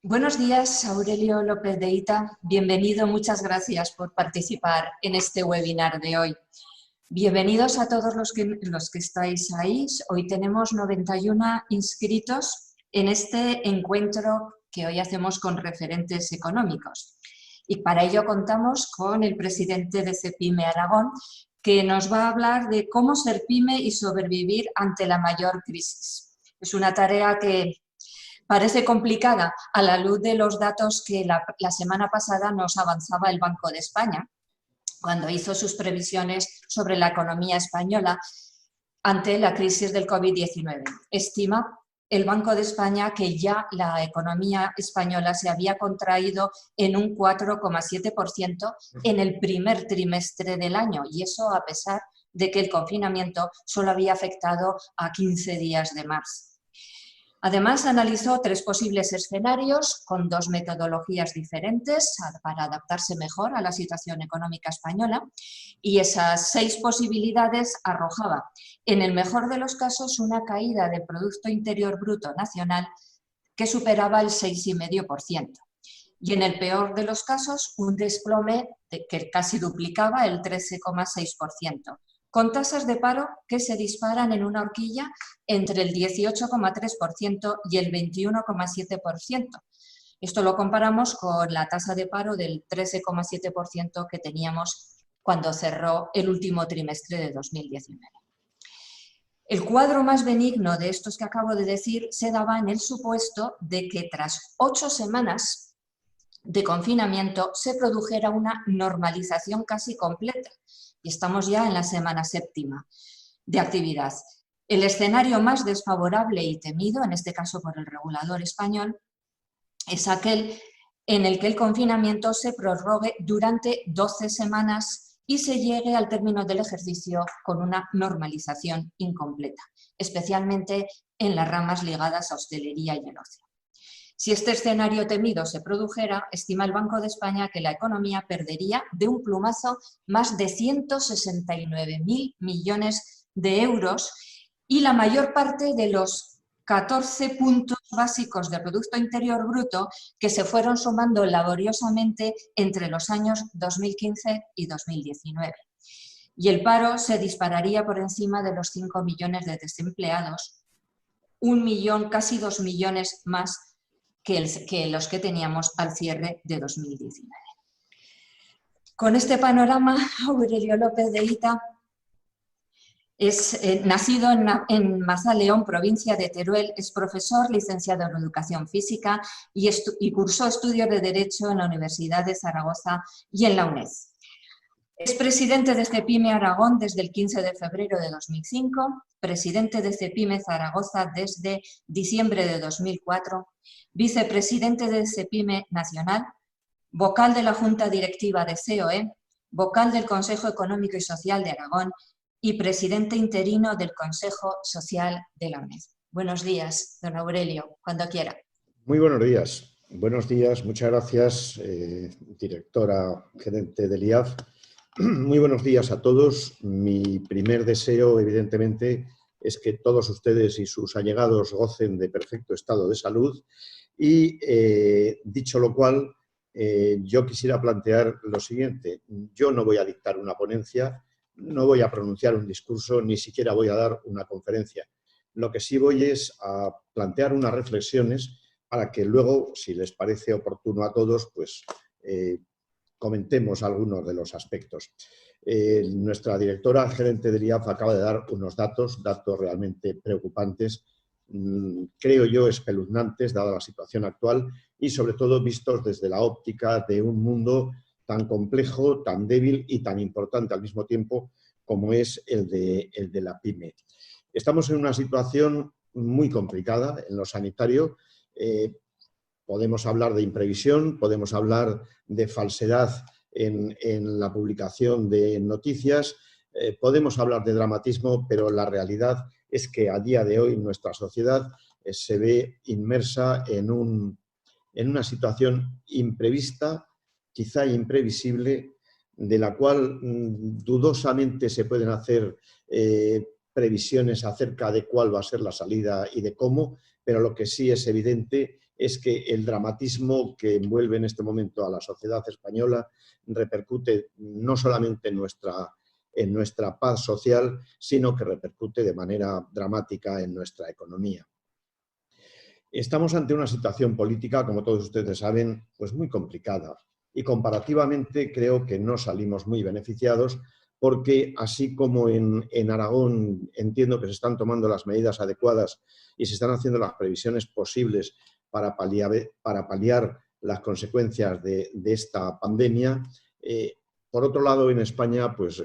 Buenos días, Aurelio López de Ita. Bienvenido, muchas gracias por participar en este webinar de hoy. Bienvenidos a todos los que estáis ahí. Hoy tenemos 91 inscritos en este encuentro que hoy hacemos con referentes económicos. Y para ello contamos con el presidente de CEPIME Aragón, que nos va a hablar de cómo ser pyme y sobrevivir ante la mayor crisis. Es una tarea que parece complicada a la luz de los datos que la semana pasada nos avanzaba el Banco de España, cuando hizo sus previsiones sobre la economía española ante la crisis del COVID-19. Estima el Banco de España que ya la economía española se había contraído en un 4,7% en el primer trimestre del año, y eso a pesar de que el confinamiento solo había afectado a 15 días de marzo. Además, analizó 3 posibles escenarios con 2 metodologías diferentes para adaptarse mejor a la situación económica española, y esas 6 posibilidades arrojaba, en el mejor de los casos, una caída del Producto Interior Bruto Nacional que superaba el 6,5%. Y en el peor de los casos, un desplome que casi duplicaba el 13,6%. Con tasas de paro que se disparan en una horquilla entre el 18,3% y el 21,7%. Esto lo comparamos con la tasa de paro del 13,7% que teníamos cuando cerró el último trimestre de 2019. El cuadro más benigno de estos que acabo de decir se daba en el supuesto de que tras 8 semanas de confinamiento se produjera una normalización casi completa. Y estamos ya en la semana 7ª de actividad. El escenario más desfavorable y temido, en este caso por el regulador español, es aquel en el que el confinamiento se prorrogue durante 12 semanas y se llegue al término del ejercicio con una normalización incompleta, especialmente en las ramas ligadas a hostelería y el ocio. Si este escenario temido se produjera, estima el Banco de España que la economía perdería de un plumazo más de 169.000 millones de euros y la mayor parte de los 14 puntos básicos del Producto Interior Bruto que se fueron sumando laboriosamente entre los años 2015 y 2019. Y el paro se dispararía por encima de los 5 millones de desempleados, 1 millón, casi 2 millones más que los que teníamos al cierre de 2019. Con este panorama, Aurelio López de Ita es nacido en Mazaleón, provincia de Teruel, es profesor, licenciado en Educación Física y cursó estudios de Derecho en la Universidad de Zaragoza y en la UNED. Es presidente de CEPIME Aragón desde el 15 de febrero de 2005, presidente de CEPIME Zaragoza desde diciembre de 2004, vicepresidente de CEPIME Nacional, vocal de la Junta Directiva de COE, vocal del Consejo Económico y Social de Aragón y presidente interino del Consejo Social de la UNED. Buenos días, don Aurelio, cuando quiera. Muy buenos días. Buenos días, muchas gracias, directora gerente del IAF. Muy buenos días a todos. Mi primer deseo, evidentemente, es que todos ustedes y sus allegados gocen de perfecto estado de salud y, dicho lo cual, yo quisiera plantear lo siguiente. Yo no voy a dictar una ponencia, no voy a pronunciar un discurso, ni siquiera voy a dar una conferencia. Lo que sí voy es a plantear unas reflexiones para que luego, si les parece oportuno a todos, pues comentemos algunos de los aspectos. Nuestra directora gerente del IAF acaba de dar unos datos realmente preocupantes, creo yo espeluznantes, dada la situación actual y sobre todo vistos desde la óptica de un mundo tan complejo, tan débil y tan importante al mismo tiempo como es el de la PYME. Estamos en una situación muy complicada en lo sanitario. Podemos hablar de imprevisión, podemos hablar de falsedad en la publicación de noticias, podemos hablar de dramatismo, pero la realidad es que a día de hoy nuestra sociedad se ve inmersa en una situación imprevista, quizá imprevisible, de la cual dudosamente se pueden hacer previsiones acerca de cuál va a ser la salida y de cómo, pero lo que sí es evidente es que el dramatismo que envuelve en este momento a la sociedad española repercute no solamente en nuestra paz social, sino que repercute de manera dramática en nuestra economía. Estamos ante una situación política, como todos ustedes saben, pues muy complicada y comparativamente creo que no salimos muy beneficiados porque así como en Aragón entiendo que se están tomando las medidas adecuadas y se están haciendo las previsiones posibles para paliar las consecuencias de esta pandemia, por otro lado en España pues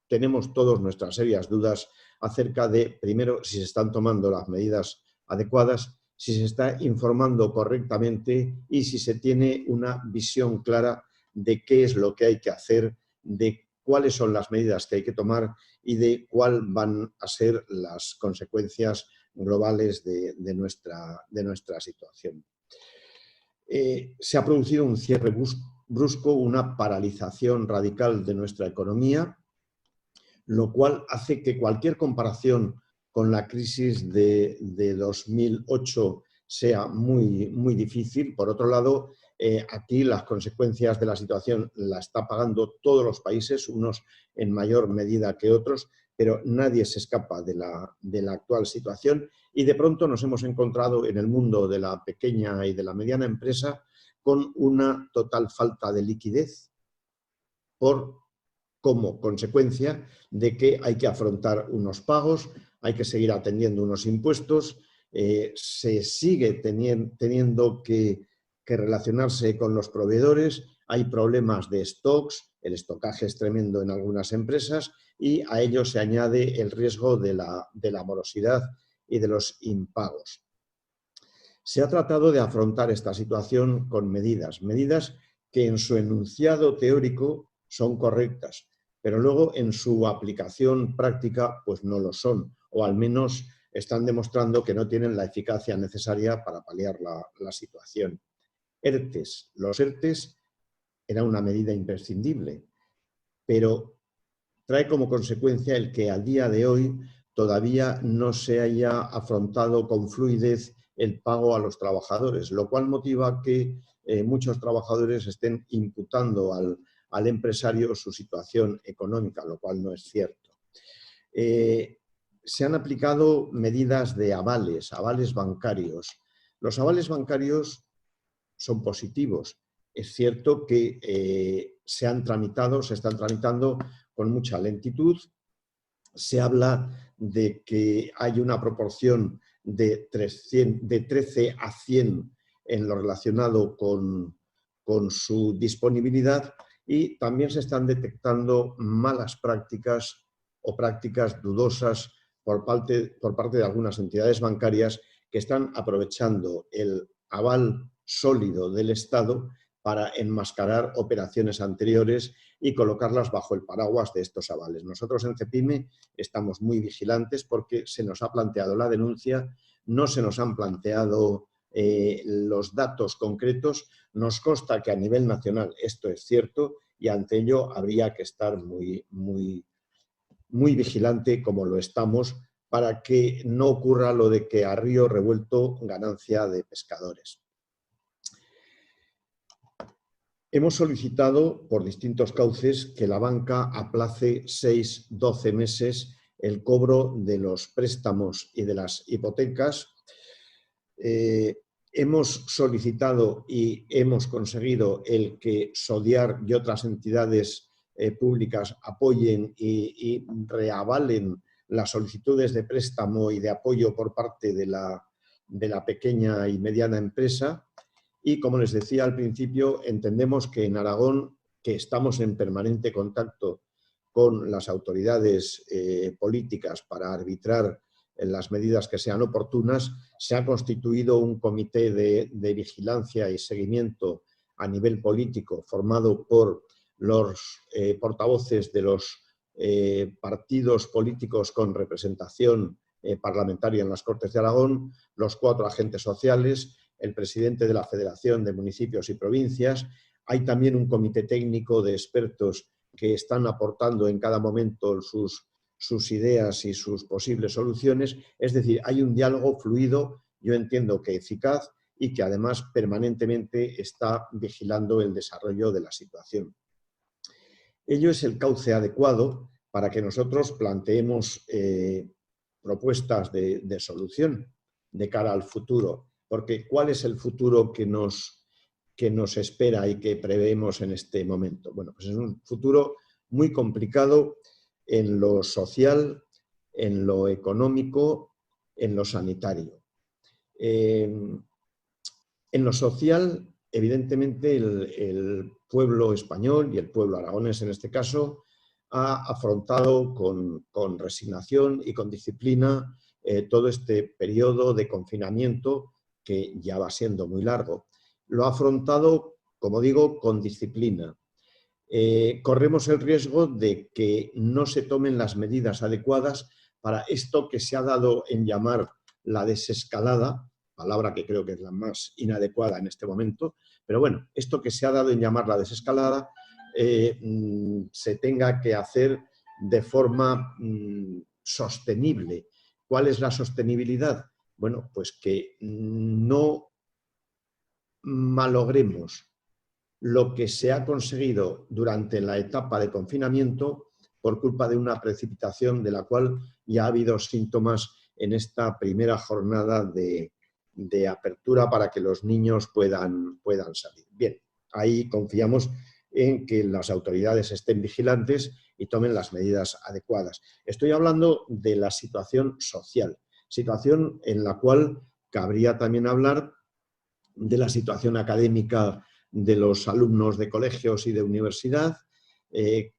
tenemos todas nuestras serias dudas acerca de, primero, si se están tomando las medidas adecuadas, si se está informando correctamente y si se tiene una visión clara de qué es lo que hay que hacer, de cuáles son las medidas que hay que tomar y de cuáles van a ser las consecuencias globales de nuestra situación. Se ha producido un cierre brusco, una paralización radical de nuestra economía, lo cual hace que cualquier comparación con la crisis de 2008 sea muy difícil. Por otro lado, aquí las consecuencias de la situación la está pagando todos los países, unos en mayor medida que otros, pero nadie se escapa de la actual situación y de pronto nos hemos encontrado en el mundo de la pequeña y de la mediana empresa con una total falta de liquidez como consecuencia de que hay que afrontar unos pagos, hay que seguir atendiendo unos impuestos, se sigue teniendo que relacionarse con los proveedores, hay problemas de stocks, el estocaje es tremendo en algunas empresas y a ello se añade el riesgo de la morosidad y de los impagos. Se ha tratado de afrontar esta situación con medidas que en su enunciado teórico son correctas, pero luego en su aplicación práctica pues no lo son, o al menos están demostrando que no tienen la eficacia necesaria para paliar la situación. ERTES. Los ERTES era una medida imprescindible, pero trae como consecuencia el que a día de hoy todavía no se haya afrontado con fluidez el pago a los trabajadores, lo cual motiva que muchos trabajadores estén imputando al empresario su situación económica, lo cual no es cierto. Se han aplicado medidas de avales bancarios. Los avales bancarios son positivos. Es cierto que se están tramitando con mucha lentitud. Se habla de que hay una proporción de 13 a 100 en lo relacionado con su disponibilidad y también se están detectando malas prácticas o prácticas dudosas por parte de algunas entidades bancarias que están aprovechando el aval sólido del Estado para enmascarar operaciones anteriores y colocarlas bajo el paraguas de estos avales. Nosotros en CEPIME estamos muy vigilantes porque se nos ha planteado la denuncia, no se nos han planteado los datos concretos. Nos consta que a nivel nacional esto es cierto y ante ello habría que estar muy vigilante, como lo estamos, para que no ocurra lo de que a río revuelto ganancia de pescadores. Hemos solicitado por distintos cauces que la banca aplace 6-12 meses el cobro de los préstamos y de las hipotecas. Hemos solicitado y hemos conseguido el que SODIAR y otras entidades públicas apoyen y reavalen las solicitudes de préstamo y de apoyo por parte de la pequeña y mediana empresa. Y, como les decía al principio, entendemos que en Aragón, que estamos en permanente contacto con las autoridades políticas para arbitrar en las medidas que sean oportunas, se ha constituido un comité de vigilancia y seguimiento a nivel político formado por los portavoces de los partidos políticos con representación parlamentaria en las Cortes de Aragón, los 4 agentes sociales, el presidente de la Federación de Municipios y Provincias. Hay también un comité técnico de expertos que están aportando en cada momento sus sus ideas y sus posibles soluciones. Es decir, hay un diálogo fluido, yo entiendo que eficaz, y que además permanentemente está vigilando el desarrollo de la situación. Ello es el cauce adecuado para que nosotros planteemos propuestas de solución de cara al futuro, porque ¿cuál es el futuro que nos espera y que preveemos en este momento? Bueno, pues es un futuro muy complicado en lo social, en lo económico, en lo sanitario. En lo social, evidentemente, el pueblo español y el pueblo aragonés en este caso ha afrontado con resignación y con disciplina todo este periodo de confinamiento que ya va siendo muy largo. Lo ha afrontado, como digo, con disciplina. Corremos el riesgo de que no se tomen las medidas adecuadas para esto que se ha dado en llamar la desescalada, palabra que creo que es la más inadecuada en este momento, pero bueno, esto que se ha dado en llamar la desescalada se tenga que hacer de forma sostenible. ¿Cuál es la sostenibilidad? Bueno, pues que no malogremos lo que se ha conseguido durante la etapa de confinamiento por culpa de una precipitación de la cual ya ha habido síntomas en esta primera jornada de apertura para que los niños puedan salir. Bien, ahí confiamos en que las autoridades estén vigilantes y tomen las medidas adecuadas. Estoy hablando de la situación social, situación en la cual cabría también hablar de la situación académica de los alumnos de colegios y de universidad.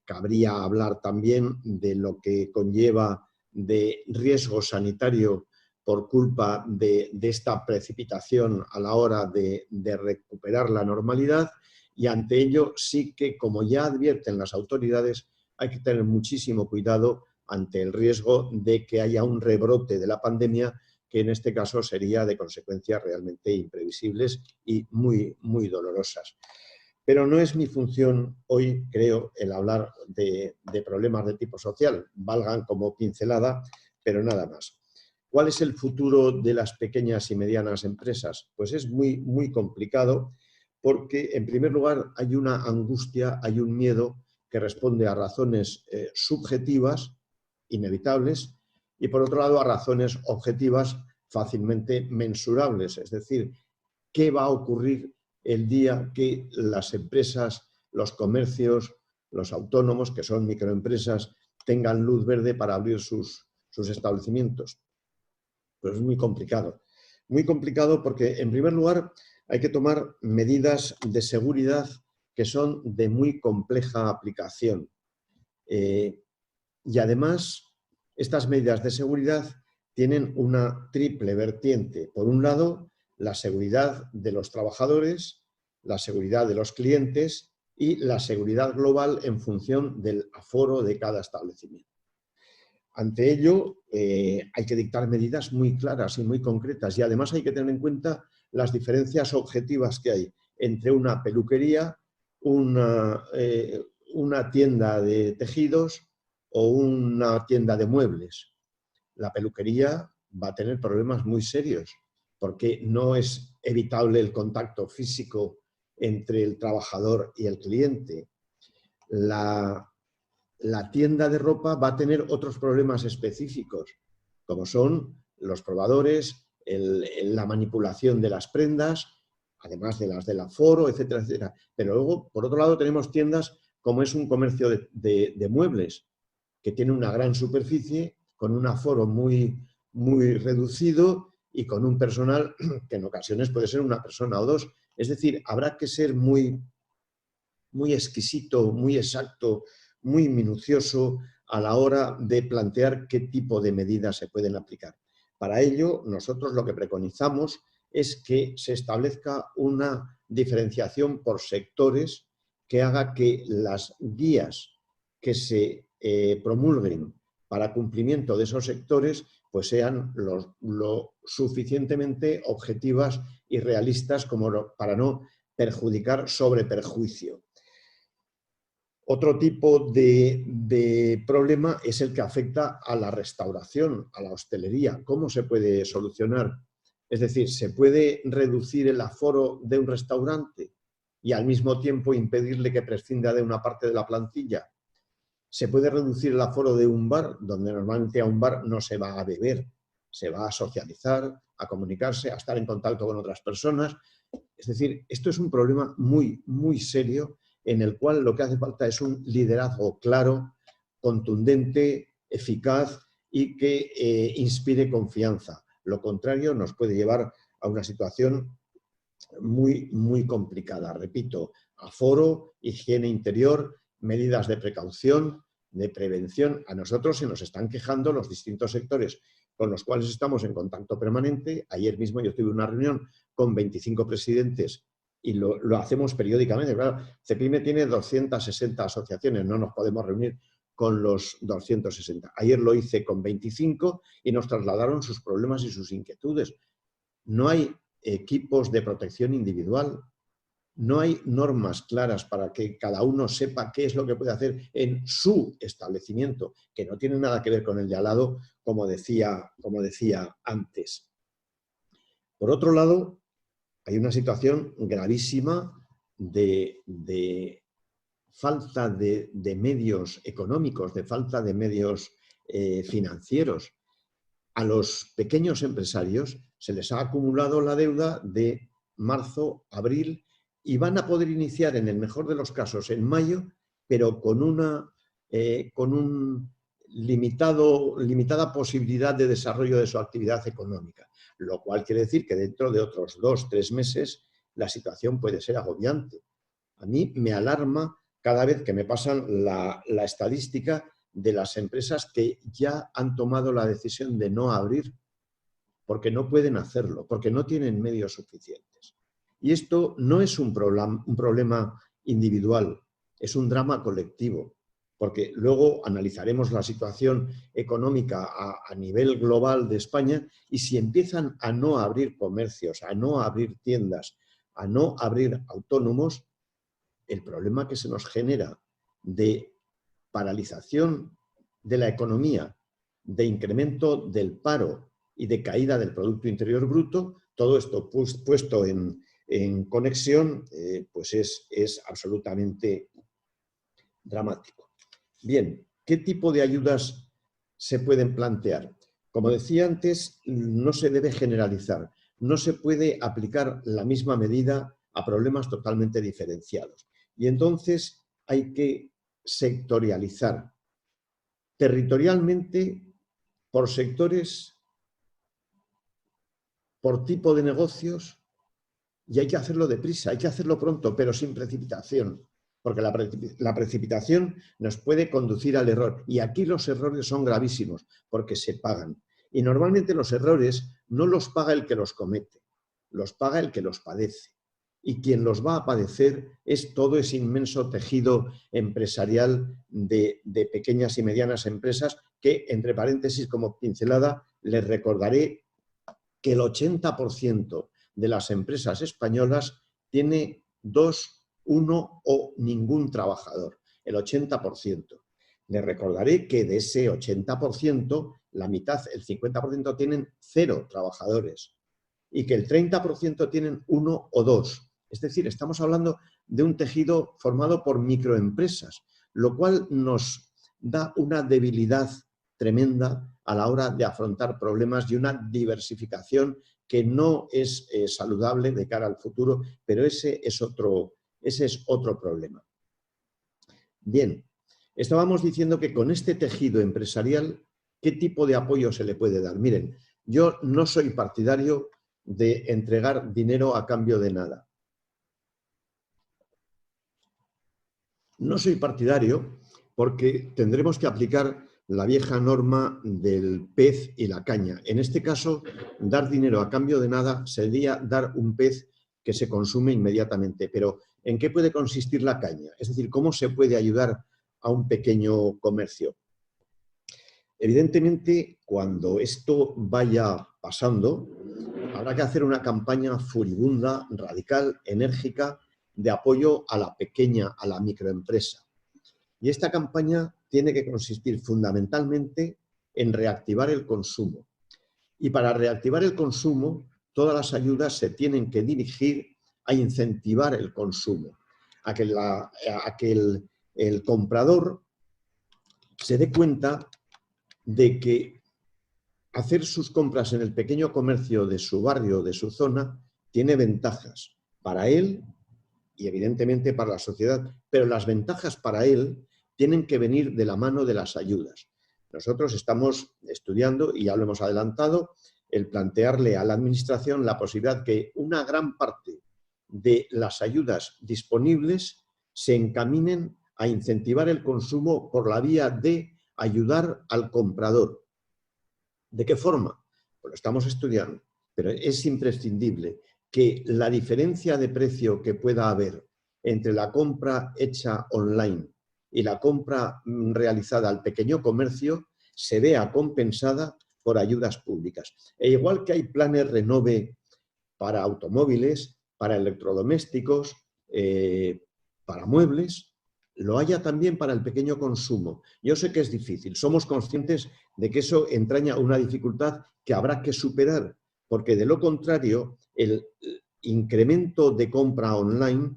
Cabría hablar también de lo que conlleva de riesgo sanitario por culpa de esta precipitación a la hora de recuperar la normalidad, y ante ello sí que, como ya advierten las autoridades, hay que tener muchísimo cuidado ante el riesgo de que haya un rebrote de la pandemia, que en este caso sería de consecuencias realmente imprevisibles y muy, muy dolorosas. Pero no es mi función hoy, creo, el hablar de problemas de tipo social, valgan como pincelada, pero nada más. ¿Cuál es el futuro de las pequeñas y medianas empresas? Pues es muy, muy complicado porque, en primer lugar, hay una angustia, hay un miedo que responde a razones subjetivas, inevitables, y por otro lado a razones objetivas fácilmente mensurables, es decir, ¿qué va a ocurrir el día que las empresas, los comercios, los autónomos, que son microempresas, tengan luz verde para abrir sus establecimientos? Pues es muy complicado porque, en primer lugar, hay que tomar medidas de seguridad que son de muy compleja aplicación. Y además, estas medidas de seguridad tienen una triple vertiente. Por un lado, la seguridad de los trabajadores, la seguridad de los clientes y la seguridad global en función del aforo de cada establecimiento. Ante ello, hay que dictar medidas muy claras y muy concretas, y además hay que tener en cuenta las diferencias objetivas que hay entre una peluquería, una tienda de tejidos o una tienda de muebles. La peluquería va a tener problemas muy serios porque no es evitable el contacto físico entre el trabajador y el cliente. La tienda de ropa va a tener otros problemas específicos, como son los probadores, la manipulación de las prendas, además de las del aforo, etcétera, etcétera. Pero luego, por otro lado, tenemos tiendas como es un comercio de muebles, que tiene una gran superficie, con un aforo muy, muy reducido y con un personal que en ocasiones puede ser una persona o dos. Es decir, habrá que ser muy, muy exquisito, muy exacto, muy minucioso a la hora de plantear qué tipo de medidas se pueden aplicar. Para ello, nosotros lo que preconizamos es que se establezca una diferenciación por sectores que haga que las guías que se promulguen para cumplimiento de esos sectores pues sean lo suficientemente objetivas y realistas como para no perjudicar sobre perjuicio. Otro tipo de problema es el que afecta a la restauración, a la hostelería. ¿Cómo se puede solucionar? Es decir, ¿se puede reducir el aforo de un restaurante y al mismo tiempo impedirle que prescinda de una parte de la plantilla? ¿Se puede reducir el aforo de un bar, donde normalmente a un bar no se va a beber, se va a socializar, a comunicarse, a estar en contacto con otras personas? Es decir, esto es un problema muy, muy serio en el cual lo que hace falta es un liderazgo claro, contundente, eficaz y que inspire confianza. Lo contrario nos puede llevar a una situación muy, muy complicada. Repito, aforo, higiene interior, medidas de precaución, de prevención. A nosotros se nos están quejando los distintos sectores con los cuales estamos en contacto permanente. Ayer mismo yo tuve una reunión con 25 presidentes y lo hacemos periódicamente. Claro, CEPIME tiene 260 asociaciones, no nos podemos reunir con los 260. Ayer lo hice con 25 y nos trasladaron sus problemas y sus inquietudes. No hay equipos de protección individual, no hay normas claras para que cada uno sepa qué es lo que puede hacer en su establecimiento, que no tiene nada que ver con el de al lado, como decía antes. Por otro lado, hay una situación gravísima de falta de medios económicos, de falta de medios financieros. A los pequeños empresarios se les ha acumulado la deuda de marzo, abril y van a poder iniciar en el mejor de los casos en mayo, pero con una limitada posibilidad de desarrollo de su actividad económica, lo cual quiere decir que dentro de otros 2 o 3 meses la situación puede ser agobiante. A mí me alarma cada vez que me pasan la estadística de las empresas que ya han tomado la decisión de no abrir porque no pueden hacerlo, porque no tienen medios suficientes. Y esto no es un problema individual, es un drama colectivo, porque luego analizaremos la situación económica a nivel global de España y si empiezan a no abrir comercios, a no abrir tiendas, a no abrir autónomos, el problema que se nos genera de paralización de la economía, de incremento del paro y de caída del Producto Interior Bruto, todo esto puesto en conexión, pues es absolutamente dramático. Bien, ¿qué tipo de ayudas se pueden plantear? Como decía antes, no se debe generalizar, no se puede aplicar la misma medida a problemas totalmente diferenciados. Y entonces hay que sectorializar territorialmente, por sectores, por tipo de negocios, y hay que hacerlo deprisa, hay que hacerlo pronto, pero sin precipitación, porque la precipitación nos puede conducir al error. Y aquí los errores son gravísimos, porque se pagan. Y normalmente los errores no los paga el que los comete, los paga el que los padece. Y quien los va a padecer es todo ese inmenso tejido empresarial de pequeñas y medianas empresas que, entre paréntesis, como pincelada, les recordaré que el 80% de las empresas españolas tiene 2, 1 o ningún trabajador. El 80%. Les recordaré que de ese 80%, la mitad, el 50% tienen 0 trabajadores y que el 30% tienen 1 o 2. Es decir, estamos hablando de un tejido formado por microempresas, lo cual nos da una debilidad tremenda a la hora de afrontar problemas y una diversificación que no es saludable de cara al futuro, pero ese es otro problema. Bien, estábamos diciendo que con este tejido empresarial, ¿qué tipo de apoyo se le puede dar? Miren, yo no soy partidario de entregar dinero a cambio de nada. No soy partidario porque tendremos que aplicar la vieja norma del pez y la caña. En este caso, dar dinero a cambio de nada sería dar un pez que se consume inmediatamente. Pero, ¿en qué puede consistir la caña? Es decir, ¿cómo se puede ayudar a un pequeño comercio? Evidentemente, cuando esto vaya pasando, habrá que hacer una campaña furibunda, radical, enérgica, de apoyo a la pequeña, a la microempresa. Y esta campaña tiene que consistir fundamentalmente en reactivar el consumo. Y para reactivar el consumo, todas las ayudas se tienen que dirigir a incentivar el consumo, a que el comprador se dé cuenta de que hacer sus compras en el pequeño comercio de su barrio, de su zona, tiene ventajas para él y evidentemente para la sociedad, pero las ventajas para él tienen que venir de la mano de las ayudas. Nosotros estamos estudiando, y ya lo hemos adelantado, el plantearle a la Administración la posibilidad que una gran parte de las ayudas disponibles se encaminen a incentivar el consumo por la vía de ayudar al comprador. ¿De qué forma? Pues lo estamos estudiando, pero es imprescindible que la diferencia de precio que pueda haber entre la compra hecha online y la compra realizada al pequeño comercio se vea compensada por ayudas públicas. E igual que hay planes Renove para automóviles, para electrodomésticos, para muebles, lo haya también para el pequeño consumo. Yo sé que es difícil, somos conscientes de que eso entraña una dificultad que habrá que superar, porque de lo contrario, el incremento de compra online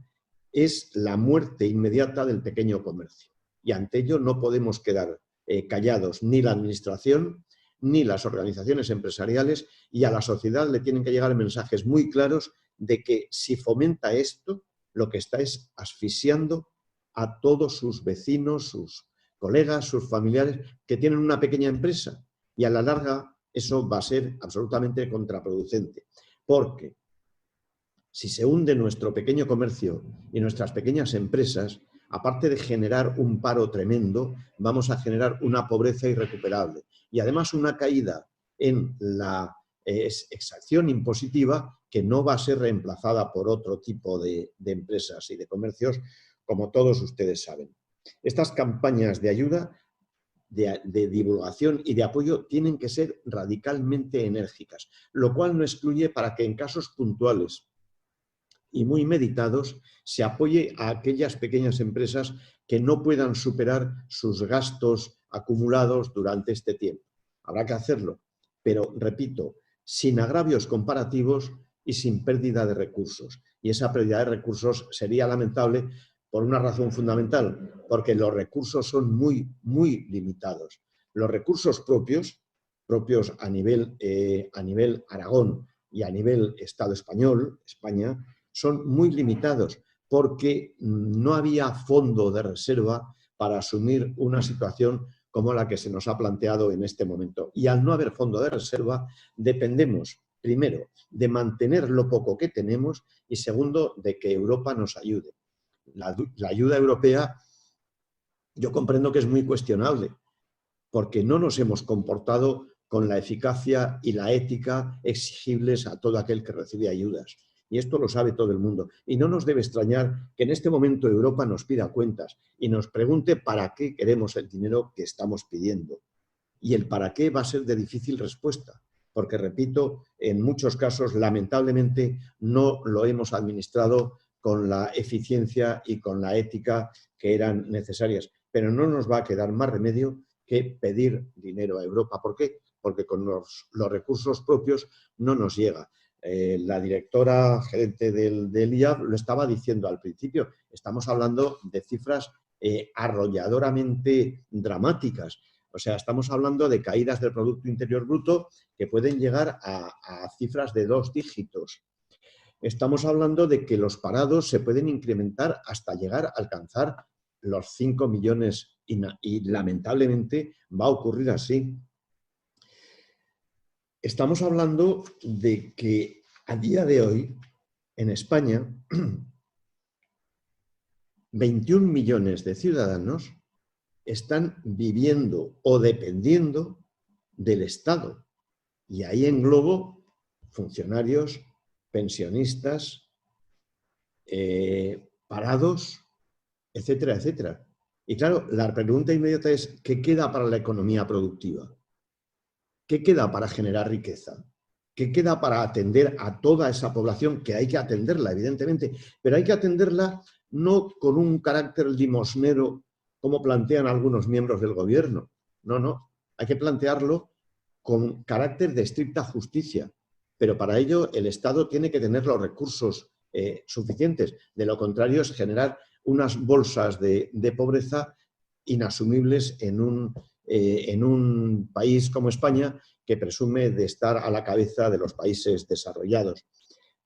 es la muerte inmediata del pequeño comercio. Y ante ello no podemos quedar callados, ni la Administración, ni las organizaciones empresariales, y a la sociedad le tienen que llegar mensajes muy claros de que si fomenta esto, lo que está es asfixiando a todos sus vecinos, sus colegas, sus familiares que tienen una pequeña empresa, y a la larga eso va a ser absolutamente contraproducente, porque si se hunde nuestro pequeño comercio y nuestras pequeñas empresas, aparte de generar un paro tremendo, vamos a generar una pobreza irrecuperable y además una caída en la exacción impositiva que no va a ser reemplazada por otro tipo de empresas y de comercios, como todos ustedes saben. Estas campañas de ayuda, de divulgación y de apoyo tienen que ser radicalmente enérgicas, lo cual no excluye para que en casos puntuales y muy meditados se apoye a aquellas pequeñas empresas que no puedan superar sus gastos acumulados durante este tiempo. Habrá que hacerlo, pero repito, sin agravios comparativos y sin pérdida de recursos. Y esa pérdida de recursos sería lamentable por una razón fundamental, porque los recursos son muy limitados. Los recursos propios a nivel Aragón y a nivel Estado español, España, son muy limitados porque no había fondo de reserva para asumir una situación como la que se nos ha planteado en este momento. Y al no haber fondo de reserva, dependemos, primero, de mantener lo poco que tenemos y segundo, de que Europa nos ayude. La ayuda europea yo comprendo que es muy cuestionable porque no nos hemos comportado con la eficacia y la ética exigibles a todo aquel que recibe ayudas. Y esto lo sabe todo el mundo. Y no nos debe extrañar que en este momento Europa nos pida cuentas y nos pregunte para qué queremos el dinero que estamos pidiendo. Y el para qué va a ser de difícil respuesta, porque, repito, en muchos casos, lamentablemente, no lo hemos administrado con la eficiencia y con la ética que eran necesarias. Pero no nos va a quedar más remedio que pedir dinero a Europa. ¿Por qué? Porque con los recursos propios no nos llega. La directora gerente del IAF lo estaba diciendo al principio. Estamos hablando de cifras arrolladoramente dramáticas. O sea, estamos hablando de caídas del Producto Interior Bruto que pueden llegar a cifras de 2 dígitos. Estamos hablando de que los parados se pueden incrementar hasta llegar a alcanzar los 5 millones y lamentablemente va a ocurrir así. Estamos hablando de que a día de hoy, en España, 21 millones de ciudadanos están viviendo o dependiendo del Estado. Y ahí englobo funcionarios, pensionistas, parados, etcétera, etcétera. Y claro, la pregunta inmediata es, ¿qué queda para la economía productiva? ¿Qué queda para generar riqueza? ¿Qué queda para atender a toda esa población? Que hay que atenderla, evidentemente, pero hay que atenderla no con un carácter limosnero como plantean algunos miembros del gobierno. No, no, hay que plantearlo con carácter de estricta justicia, pero para ello el Estado tiene que tener los recursos suficientes. De lo contrario es generar unas bolsas de pobreza inasumibles en un país como España, que presume de estar a la cabeza de los países desarrollados.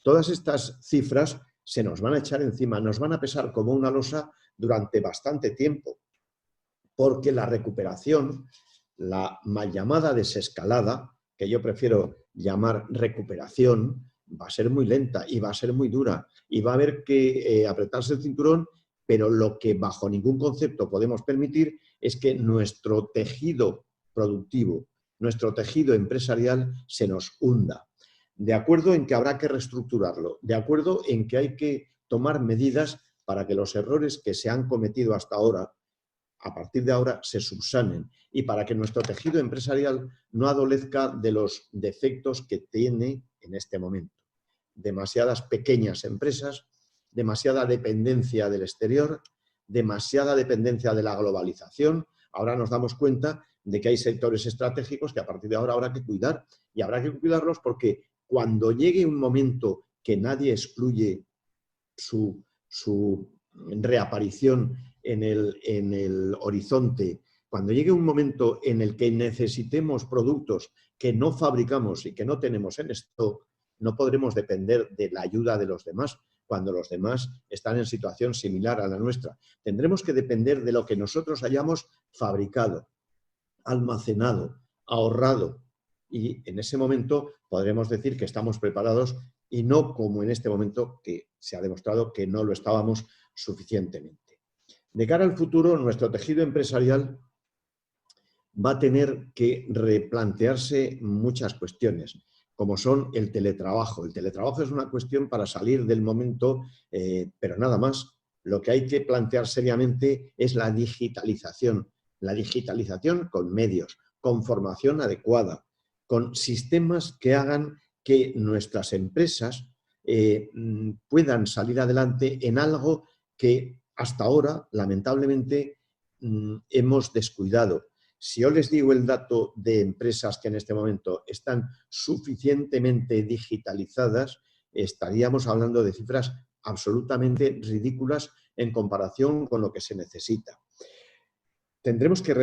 Todas estas cifras se nos van a echar encima, nos van a pesar como una losa durante bastante tiempo, porque la recuperación, la mal llamada desescalada, que yo prefiero llamar recuperación, va a ser muy lenta y va a ser muy dura y va a haber que apretarse el cinturón, pero lo que bajo ningún concepto podemos permitir es que nuestro tejido productivo, nuestro tejido empresarial se nos hunda. De acuerdo en que habrá que reestructurarlo, de acuerdo en que hay que tomar medidas para que los errores que se han cometido hasta ahora, a partir de ahora, se subsanen y para que nuestro tejido empresarial no adolezca de los defectos que tiene en este momento. Demasiadas pequeñas empresas, demasiada dependencia del exterior, demasiada dependencia de la globalización. Ahora nos damos cuenta de que hay sectores estratégicos que a partir de ahora habrá que cuidar y habrá que cuidarlos porque cuando llegue un momento que nadie excluye su reaparición en el horizonte, cuando llegue un momento en el que necesitemos productos que no fabricamos y que no tenemos en stock, no podremos depender de la ayuda de los demás cuando los demás están en situación similar a la nuestra. Tendremos que depender de lo que nosotros hayamos fabricado, almacenado, ahorrado, y en ese momento podremos decir que estamos preparados y no como en este momento que se ha demostrado que no lo estábamos suficientemente. De cara al futuro, nuestro tejido empresarial va a tener que replantearse muchas cuestiones, como son el teletrabajo. El teletrabajo es una cuestión para salir del momento, pero nada más. Lo que hay que plantear seriamente es la digitalización con medios, con formación adecuada, con sistemas que hagan que nuestras empresas puedan salir adelante en algo que hasta ahora, lamentablemente, hemos descuidado. Si yo les digo el dato de empresas que en este momento están suficientemente digitalizadas, estaríamos hablando de cifras absolutamente ridículas en comparación con lo que se necesita. Tendremos que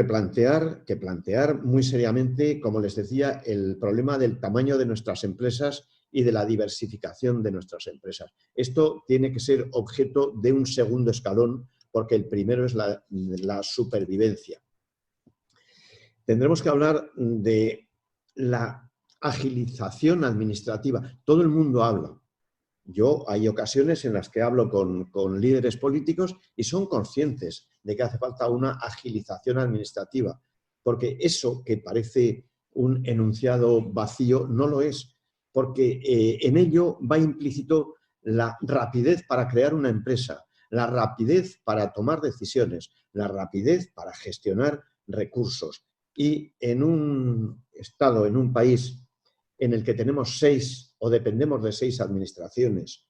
plantear muy seriamente, como les decía, el problema del tamaño de nuestras empresas y de la diversificación de nuestras empresas. Esto tiene que ser objeto de un segundo escalón, porque el primero es la supervivencia. Tendremos que hablar de la agilización administrativa. Todo el mundo habla. Hay ocasiones en las que hablo con líderes políticos y son conscientes de que hace falta una agilización administrativa, porque eso que parece un enunciado vacío no lo es, porque en ello va implícito la rapidez para crear una empresa, la rapidez para tomar decisiones, la rapidez para gestionar recursos. Y en un estado, en un país en el que tenemos 6 o dependemos de 6 administraciones,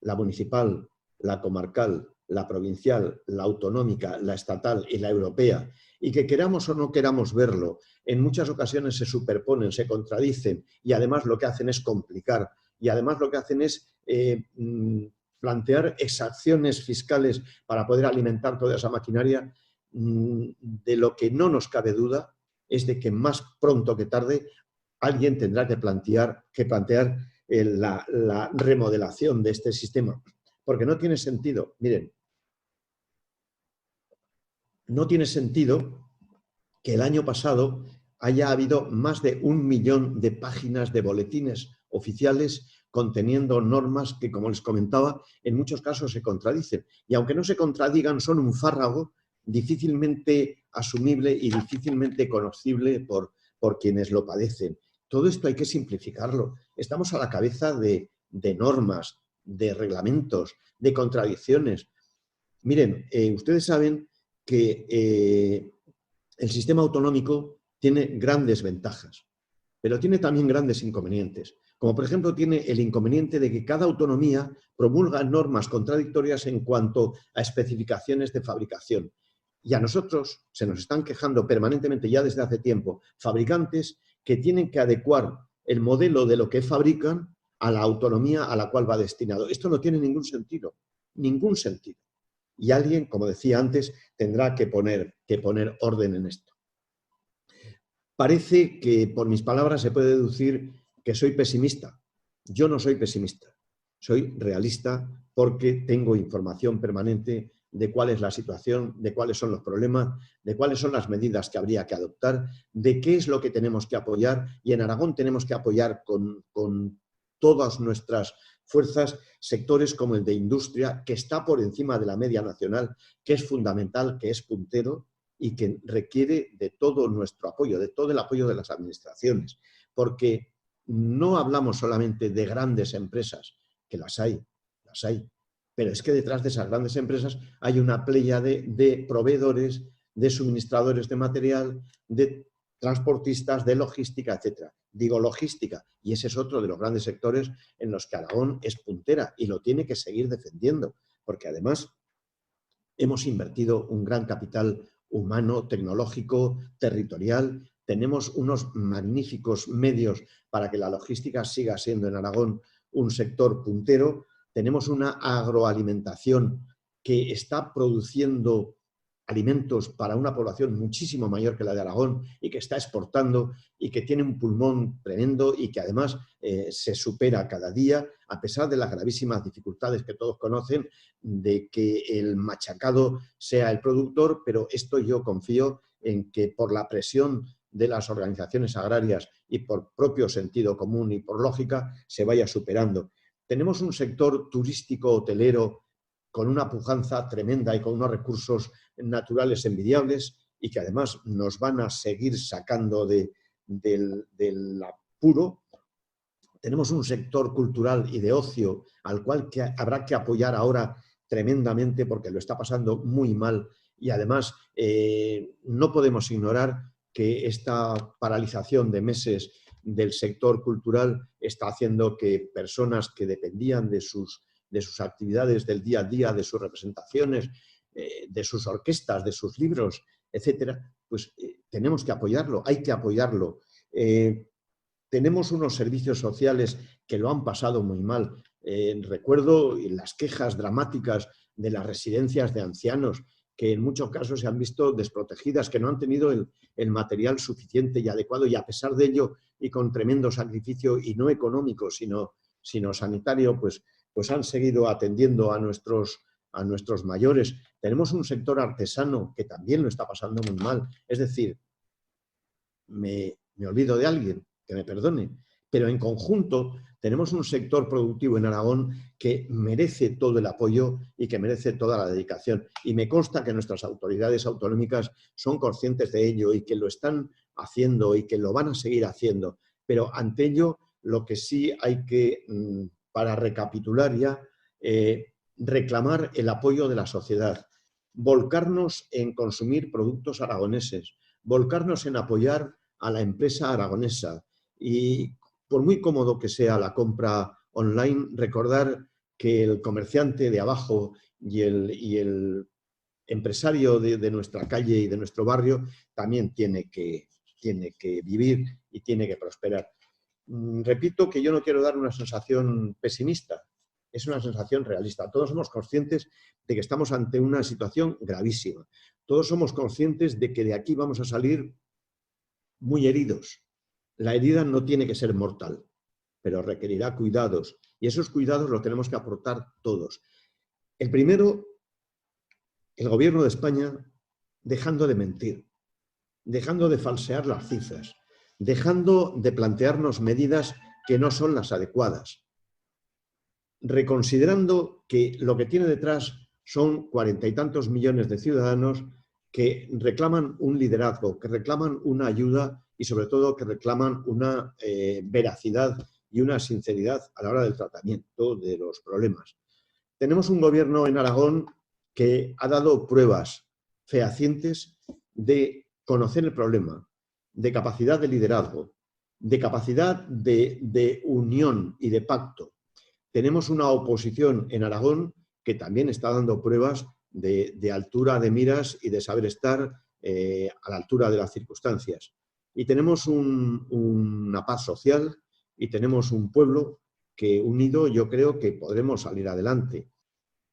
la municipal, la comarcal, la provincial, la autonómica, la estatal y la europea, y que queramos o no queramos verlo, en muchas ocasiones se superponen, se contradicen y además lo que hacen es complicar y además lo que hacen es plantear exacciones fiscales para poder alimentar toda esa maquinaria. De lo que no nos cabe duda es de que más pronto que tarde alguien tendrá que plantear la remodelación de este sistema, porque no tiene sentido. Miren, no tiene sentido que el año pasado haya habido más de 1 millón de páginas de boletines oficiales conteniendo normas que, como les comentaba, en muchos casos se contradicen. Y aunque no se contradigan, son un fárrago difícilmente asumible y difícilmente conocible por quienes lo padecen. Todo esto hay que simplificarlo. Estamos a la cabeza de normas, de reglamentos, de contradicciones. Miren, ustedes saben que el sistema autonómico tiene grandes ventajas, pero tiene también grandes inconvenientes. Como por ejemplo tiene el inconveniente de que cada autonomía promulga normas contradictorias en cuanto a especificaciones de fabricación. Y a nosotros se nos están quejando permanentemente ya desde hace tiempo fabricantes que tienen que adecuar el modelo de lo que fabrican a la autonomía a la cual va destinado. Esto no tiene ningún sentido, ningún sentido. Y alguien, como decía antes, tendrá que poner orden en esto. Parece que por mis palabras se puede deducir que soy pesimista. Yo no soy pesimista, soy realista porque tengo información permanente de cuál es la situación, de cuáles son los problemas, de cuáles son las medidas que habría que adoptar, de qué es lo que tenemos que apoyar. Y en Aragón tenemos que apoyar con todas nuestras fuerzas sectores como el de industria, que está por encima de la media nacional, que es fundamental, que es puntero y que requiere de todo nuestro apoyo, de todo el apoyo de las administraciones. Porque no hablamos solamente de grandes empresas, que las hay, pero es que detrás de esas grandes empresas hay una pléyade de proveedores, de suministradores de material, de transportistas, de logística, etcétera. Digo logística, y ese es otro de los grandes sectores en los que Aragón es puntera y lo tiene que seguir defendiendo, porque además hemos invertido un gran capital humano, tecnológico, territorial. Tenemos unos magníficos medios para que la logística siga siendo en Aragón un sector puntero. Tenemos una agroalimentación que está produciendo alimentos para una población muchísimo mayor que la de Aragón y que está exportando y que tiene un pulmón tremendo y que además se supera cada día, a pesar de las gravísimas dificultades que todos conocen de que el machacado sea el productor, pero esto yo confío en que por la presión de las organizaciones agrarias y por propio sentido común y por lógica se vaya superando. Tenemos un sector turístico hotelero con una pujanza tremenda y con unos recursos naturales envidiables y que además nos van a seguir sacando del apuro. Tenemos un sector cultural y de ocio al cual habrá que apoyar ahora tremendamente porque lo está pasando muy mal y además no podemos ignorar que esta paralización de meses del sector cultural está haciendo que personas que dependían de sus actividades del día a día, de sus representaciones, de sus orquestas, de sus libros, etcétera, pues tenemos que apoyarlo, hay que apoyarlo. Tenemos unos servicios sociales que lo han pasado muy mal. Recuerdo las quejas dramáticas de las residencias de ancianos que en muchos casos se han visto desprotegidas, que no han tenido el material suficiente y adecuado y a pesar de ello y con tremendo sacrificio y no económico sino sanitario, pues han seguido atendiendo a nuestros mayores. Tenemos un sector artesano que también lo está pasando muy mal. Es decir, me olvido de alguien, que me perdone, pero en conjunto tenemos un sector productivo en Aragón que merece todo el apoyo y que merece toda la dedicación. Y me consta que nuestras autoridades autonómicas son conscientes de ello y que lo están haciendo y que lo van a seguir haciendo. Pero ante ello, lo que sí hay que, para recapitular ya, reclamar el apoyo de la sociedad, volcarnos en consumir productos aragoneses, volcarnos en apoyar a la empresa aragonesa y, por muy cómodo que sea la compra online, recordar que el comerciante de abajo y el empresario de nuestra calle y de nuestro barrio también tiene que vivir y tiene que prosperar. Repito que yo no quiero dar una sensación pesimista, es una sensación realista. Todos somos conscientes de que estamos ante una situación gravísima. Todos somos conscientes de que de aquí vamos a salir muy heridos. La herida no tiene que ser mortal, pero requerirá cuidados y esos cuidados los tenemos que aportar todos. El primero, el Gobierno de España dejando de mentir, dejando de falsear las cifras, dejando de plantearnos medidas que no son las adecuadas, reconsiderando que lo que tiene detrás son 40 y tantos millones de ciudadanos que reclaman un liderazgo, que reclaman una ayuda y sobre todo que reclaman una veracidad y una sinceridad a la hora del tratamiento de los problemas. Tenemos un gobierno en Aragón que ha dado pruebas fehacientes de conocer el problema, de capacidad de liderazgo, de capacidad de unión y de pacto. Tenemos una oposición en Aragón que también está dando pruebas de altura de miras y de saber estar a la altura de las circunstancias. Y tenemos una paz social y tenemos un pueblo que unido yo creo que podremos salir adelante.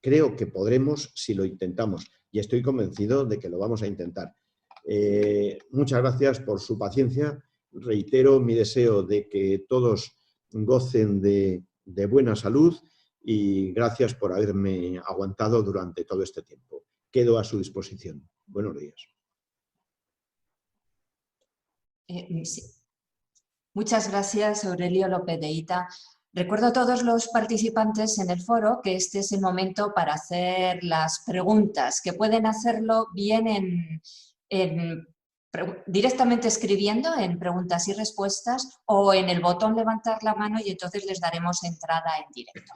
Creo que podremos si lo intentamos y estoy convencido de que lo vamos a intentar. Muchas gracias por su paciencia. Reitero mi deseo de que todos gocen de buena salud y gracias por haberme aguantado durante todo este tiempo. Quedo a su disposición. Buenos días. Sí. Muchas gracias, Aurelio López de Ita. Recuerdo a todos los participantes en el foro que este es el momento para hacer las preguntas, que pueden hacerlo bien directamente escribiendo en preguntas y respuestas o en el botón levantar la mano y entonces les daremos entrada en directo.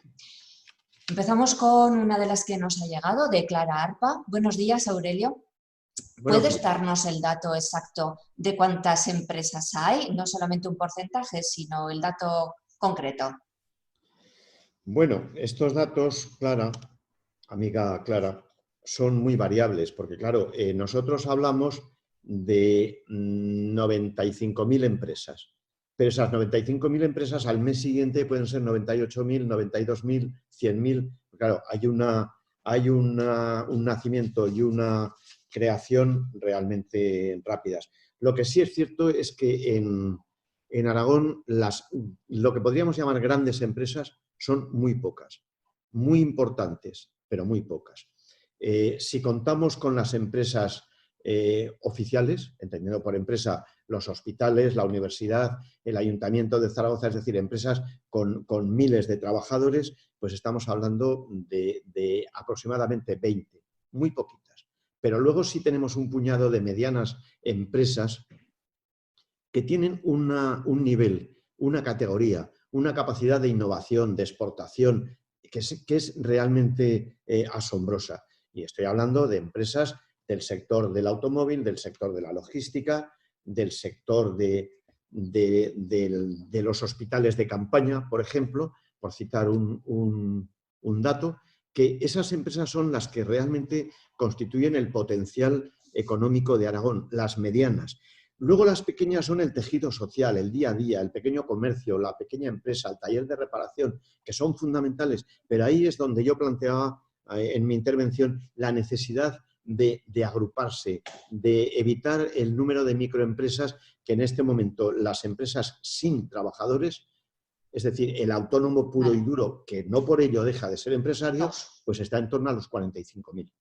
Empezamos con una de las que nos ha llegado, de Clara Arpa. Buenos días, Aurelio. ¿Puedes darnos el dato exacto de cuántas empresas hay? No solamente un porcentaje, sino el dato concreto. Bueno, estos datos, Clara, amiga Clara, son muy variables, porque claro, nosotros hablamos de 95.000 empresas, pero esas 95.000 empresas al mes siguiente pueden ser 98.000, 92.000, 100.000. Claro, hay un nacimiento y una creación realmente rápidas. Lo que sí es cierto es que en Aragón lo que podríamos llamar grandes empresas son muy pocas, muy importantes, pero muy pocas. Si contamos con las empresas oficiales, entendiendo por empresa los hospitales, la universidad, el Ayuntamiento de Zaragoza, es decir, empresas con miles de trabajadores, pues estamos hablando de aproximadamente 20, muy poquitas. Pero luego sí tenemos un puñado de medianas empresas que tienen un nivel, una categoría, una capacidad de innovación, de exportación, que es realmente asombrosa. Y estoy hablando de empresas del sector del automóvil, del sector de la logística, del sector de los hospitales de campaña, por ejemplo, por citar un dato, que esas empresas son las que realmente constituyen el potencial económico de Aragón, las medianas. Luego las pequeñas son el tejido social, el día a día, el pequeño comercio, la pequeña empresa, el taller de reparación, que son fundamentales, pero ahí es donde yo planteaba en mi intervención la necesidad de agruparse, de evitar el número de microempresas que en este momento las empresas sin trabajadores, es decir, el autónomo puro y duro, que no por ello deja de ser empresario, pues está en torno a los 45.000.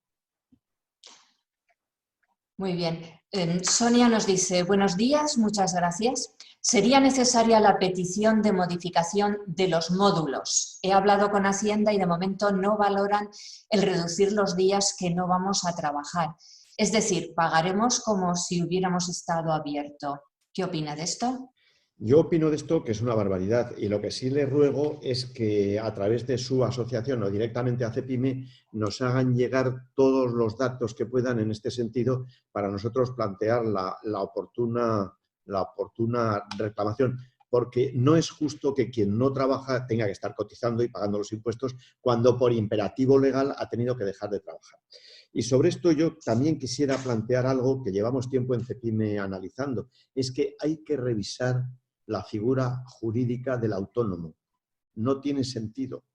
Muy bien. Sonia nos dice, buenos días, muchas gracias. ¿Sería necesaria la petición de modificación de los módulos? He hablado con Hacienda y de momento no valoran el reducir los días que no vamos a trabajar. Es decir, pagaremos como si hubiéramos estado abierto. ¿Qué opina de esto? Yo opino de esto que es una barbaridad y lo que sí le ruego es que a través de su asociación o directamente a CEPIME nos hagan llegar todos los datos que puedan en este sentido para nosotros plantear la oportuna reclamación, porque no es justo que quien no trabaja tenga que estar cotizando y pagando los impuestos cuando por imperativo legal ha tenido que dejar de trabajar. Y sobre esto yo también quisiera plantear algo que llevamos tiempo en CEPIME analizando, es que hay que revisar la figura jurídica del autónomo. No tiene sentido,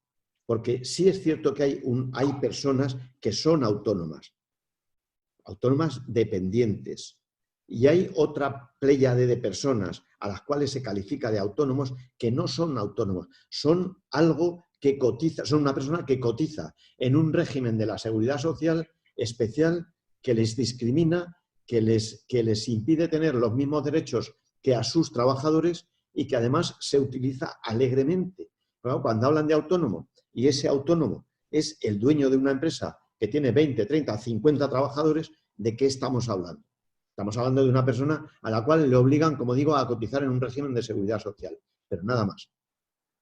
porque sí es cierto que hay personas que son autónomas dependientes, y hay otra pléyade de personas a las cuales se califica de autónomos que no son autónomos, son algo que cotiza, son una persona que cotiza en un régimen de la seguridad social especial que les discrimina, que les impide tener los mismos derechos que a sus trabajadores y que además se utiliza alegremente. Pero cuando hablan de autónomo y ese autónomo es el dueño de una empresa que tiene 20, 30, 50 trabajadores, ¿de qué estamos hablando? Estamos hablando de una persona a la cual le obligan, como digo, a cotizar en un régimen de seguridad social, pero nada más.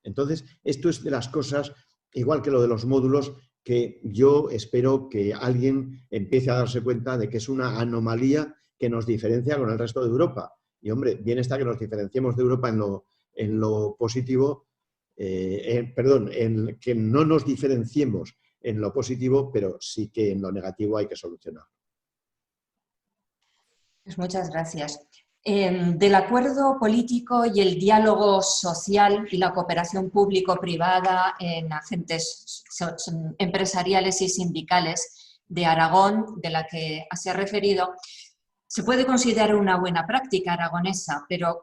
Entonces, esto es de las cosas, igual que lo de los módulos, que yo espero que alguien empiece a darse cuenta de que es una anomalía que nos diferencia con el resto de Europa. Y, hombre, bien está que nos diferenciemos de Europa en lo positivo, en que no nos diferenciemos en lo positivo, pero sí que en lo negativo hay que solucionar. Pues muchas gracias. Del acuerdo político y el diálogo social y la cooperación público-privada en agentes empresariales y sindicales de Aragón, de la que se ha referido, se puede considerar una buena práctica aragonesa, pero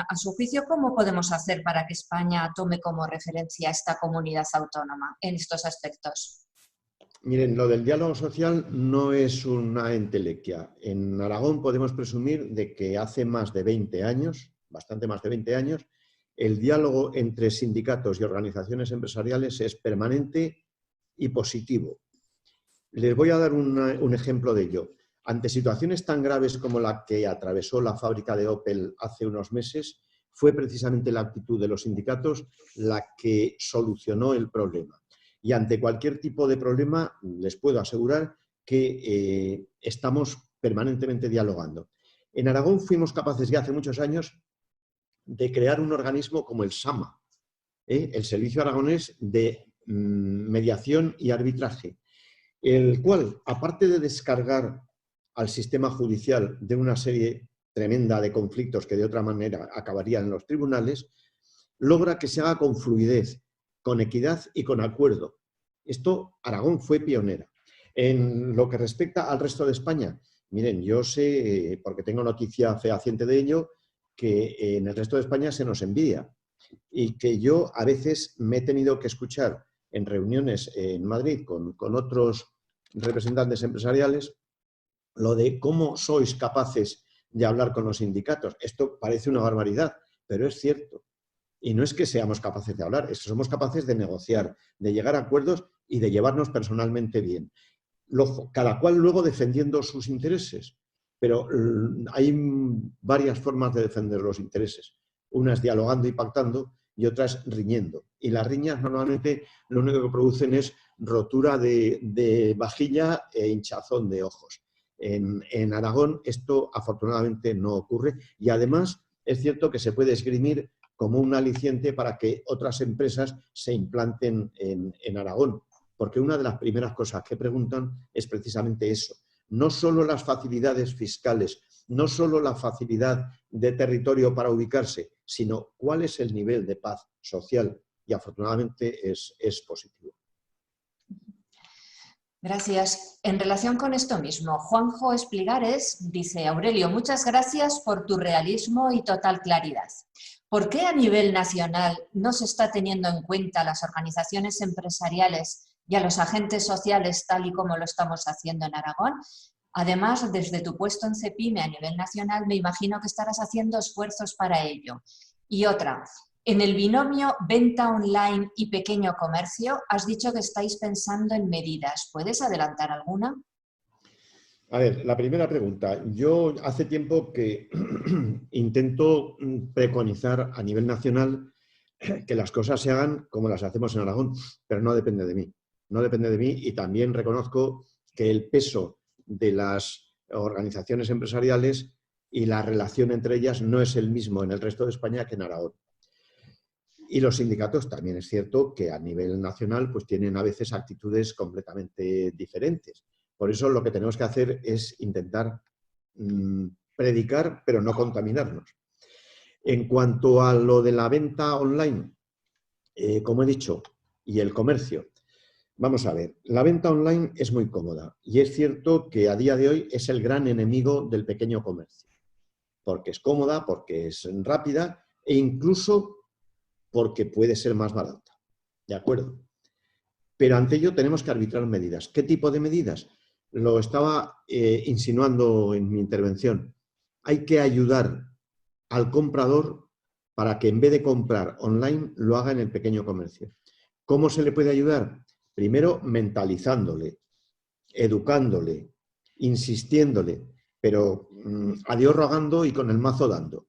a su juicio, ¿cómo podemos hacer para que España tome como referencia a esta comunidad autónoma en estos aspectos? Miren, lo del diálogo social no es una entelequia. En Aragón podemos presumir de que hace más de 20 años, bastante más de 20 años, el diálogo entre sindicatos y organizaciones empresariales es permanente y positivo. Les voy a dar un ejemplo de ello. Ante situaciones tan graves como la que atravesó la fábrica de Opel hace unos meses, fue precisamente la actitud de los sindicatos la que solucionó el problema. Y ante cualquier tipo de problema, les puedo asegurar que estamos permanentemente dialogando. En Aragón fuimos capaces ya hace muchos años de crear un organismo como el SAMA, el Servicio Aragonés de Mediación y Arbitraje, el cual, aparte de descargar al sistema judicial de una serie tremenda de conflictos que de otra manera acabarían en los tribunales, logra que se haga con fluidez, con equidad y con acuerdo. Esto, Aragón fue pionera. En lo que respecta al resto de España, miren, yo sé, porque tengo noticia fehaciente de ello, que en el resto de España se nos envidia y que yo a veces me he tenido que escuchar en reuniones en Madrid con otros representantes empresariales lo de cómo sois capaces de hablar con los sindicatos. Esto parece una barbaridad, pero es cierto. Y no es que seamos capaces de hablar, es que somos capaces de negociar, de llegar a acuerdos y de llevarnos personalmente bien. Cada cual luego defendiendo sus intereses, pero hay varias formas de defender los intereses. Unas dialogando y pactando y otras riñendo. Y las riñas normalmente lo único que producen es rotura de vajilla e hinchazón de ojos. En Aragón esto afortunadamente no ocurre y además es cierto que se puede esgrimir como un aliciente para que otras empresas se implanten en Aragón. Porque una de las primeras cosas que preguntan es precisamente eso. No solo las facilidades fiscales, no solo la facilidad de territorio para ubicarse, sino cuál es el nivel de paz social. Y afortunadamente es positivo. Gracias. En relación con esto mismo, Juanjo Espligares dice: Aurelio, muchas gracias por tu realismo y total claridad. ¿Por qué a nivel nacional no se está teniendo en cuenta a las organizaciones empresariales y a los agentes sociales tal y como lo estamos haciendo en Aragón? Además, desde tu puesto en CEPIME a nivel nacional, me imagino que estarás haciendo esfuerzos para ello. Y otra, en el binomio venta online y pequeño comercio, has dicho que estáis pensando en medidas. ¿Puedes adelantar alguna? A ver, la primera pregunta. Yo hace tiempo que intento preconizar a nivel nacional que las cosas se hagan como las hacemos en Aragón, pero no depende de mí. No depende de mí y también reconozco que el peso de las organizaciones empresariales y la relación entre ellas no es el mismo en el resto de España que en Aragón. Y los sindicatos también es cierto que a nivel nacional pues tienen a veces actitudes completamente diferentes. Por eso lo que tenemos que hacer es intentar predicar, pero no contaminarnos. En cuanto a lo de la venta online, como he dicho, y el comercio, vamos a ver, la venta online es muy cómoda y es cierto que a día de hoy es el gran enemigo del pequeño comercio, porque es cómoda, porque es rápida e incluso porque puede ser más barata. ¿De acuerdo? Pero ante ello tenemos que arbitrar medidas. ¿Qué tipo de medidas? Lo estaba insinuando en mi intervención. Hay que ayudar al comprador para que en vez de comprar online lo haga en el pequeño comercio. ¿Cómo se le puede ayudar? Primero, mentalizándole, educándole, insistiéndole, pero a Dios rogando y con el mazo dando.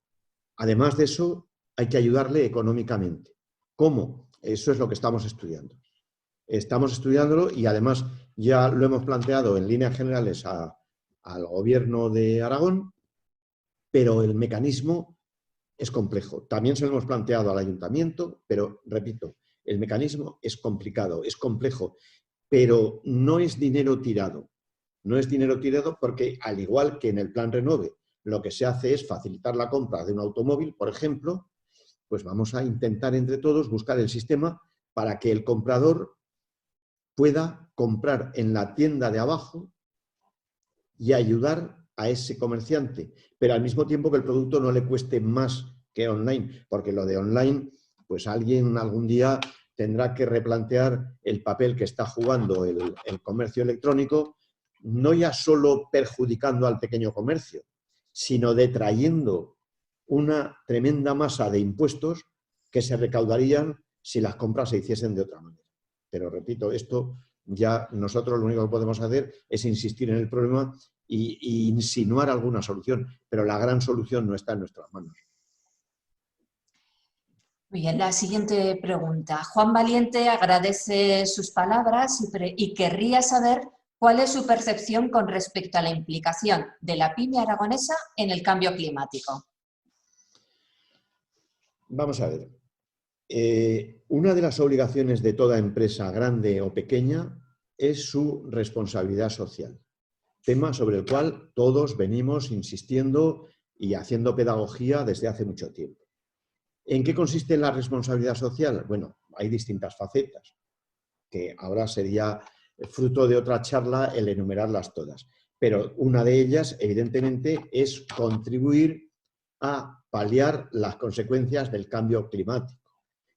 Además de eso, hay que ayudarle económicamente. ¿Cómo? Eso es lo que estamos estudiando. Estamos estudiándolo y además ya lo hemos planteado en líneas generales al Gobierno de Aragón, pero el mecanismo es complejo. También se lo hemos planteado al Ayuntamiento, pero repito, el mecanismo es complicado, es complejo pero no es dinero tirado. No es dinero tirado porque, al igual que en el Plan Renove, lo que se hace es facilitar la compra de un automóvil, por ejemplo, pues vamos a intentar entre todos buscar el sistema para que el comprador pueda comprar en la tienda de abajo y ayudar a ese comerciante, pero al mismo tiempo que el producto no le cueste más que online, porque lo de online, pues alguien algún día tendrá que replantear el papel que está jugando el comercio electrónico, no ya solo perjudicando al pequeño comercio, sino detrayendo una tremenda masa de impuestos que se recaudarían si las compras se hiciesen de otra manera. Pero repito, esto ya nosotros lo único que podemos hacer es insistir en el problema y insinuar alguna solución, pero la gran solución no está en nuestras manos. Muy bien, la siguiente pregunta. Juan Valiente agradece sus palabras y querría saber cuál es su percepción con respecto a la implicación de la pyme aragonesa en el cambio climático. Vamos a ver. Una de las obligaciones de toda empresa, grande o pequeña, es su responsabilidad social. Tema sobre el cual todos venimos insistiendo y haciendo pedagogía desde hace mucho tiempo. ¿En qué consiste la responsabilidad social? Bueno, hay distintas facetas, que ahora sería fruto de otra charla el enumerarlas todas. Pero una de ellas, evidentemente, es contribuir a paliar las consecuencias del cambio climático.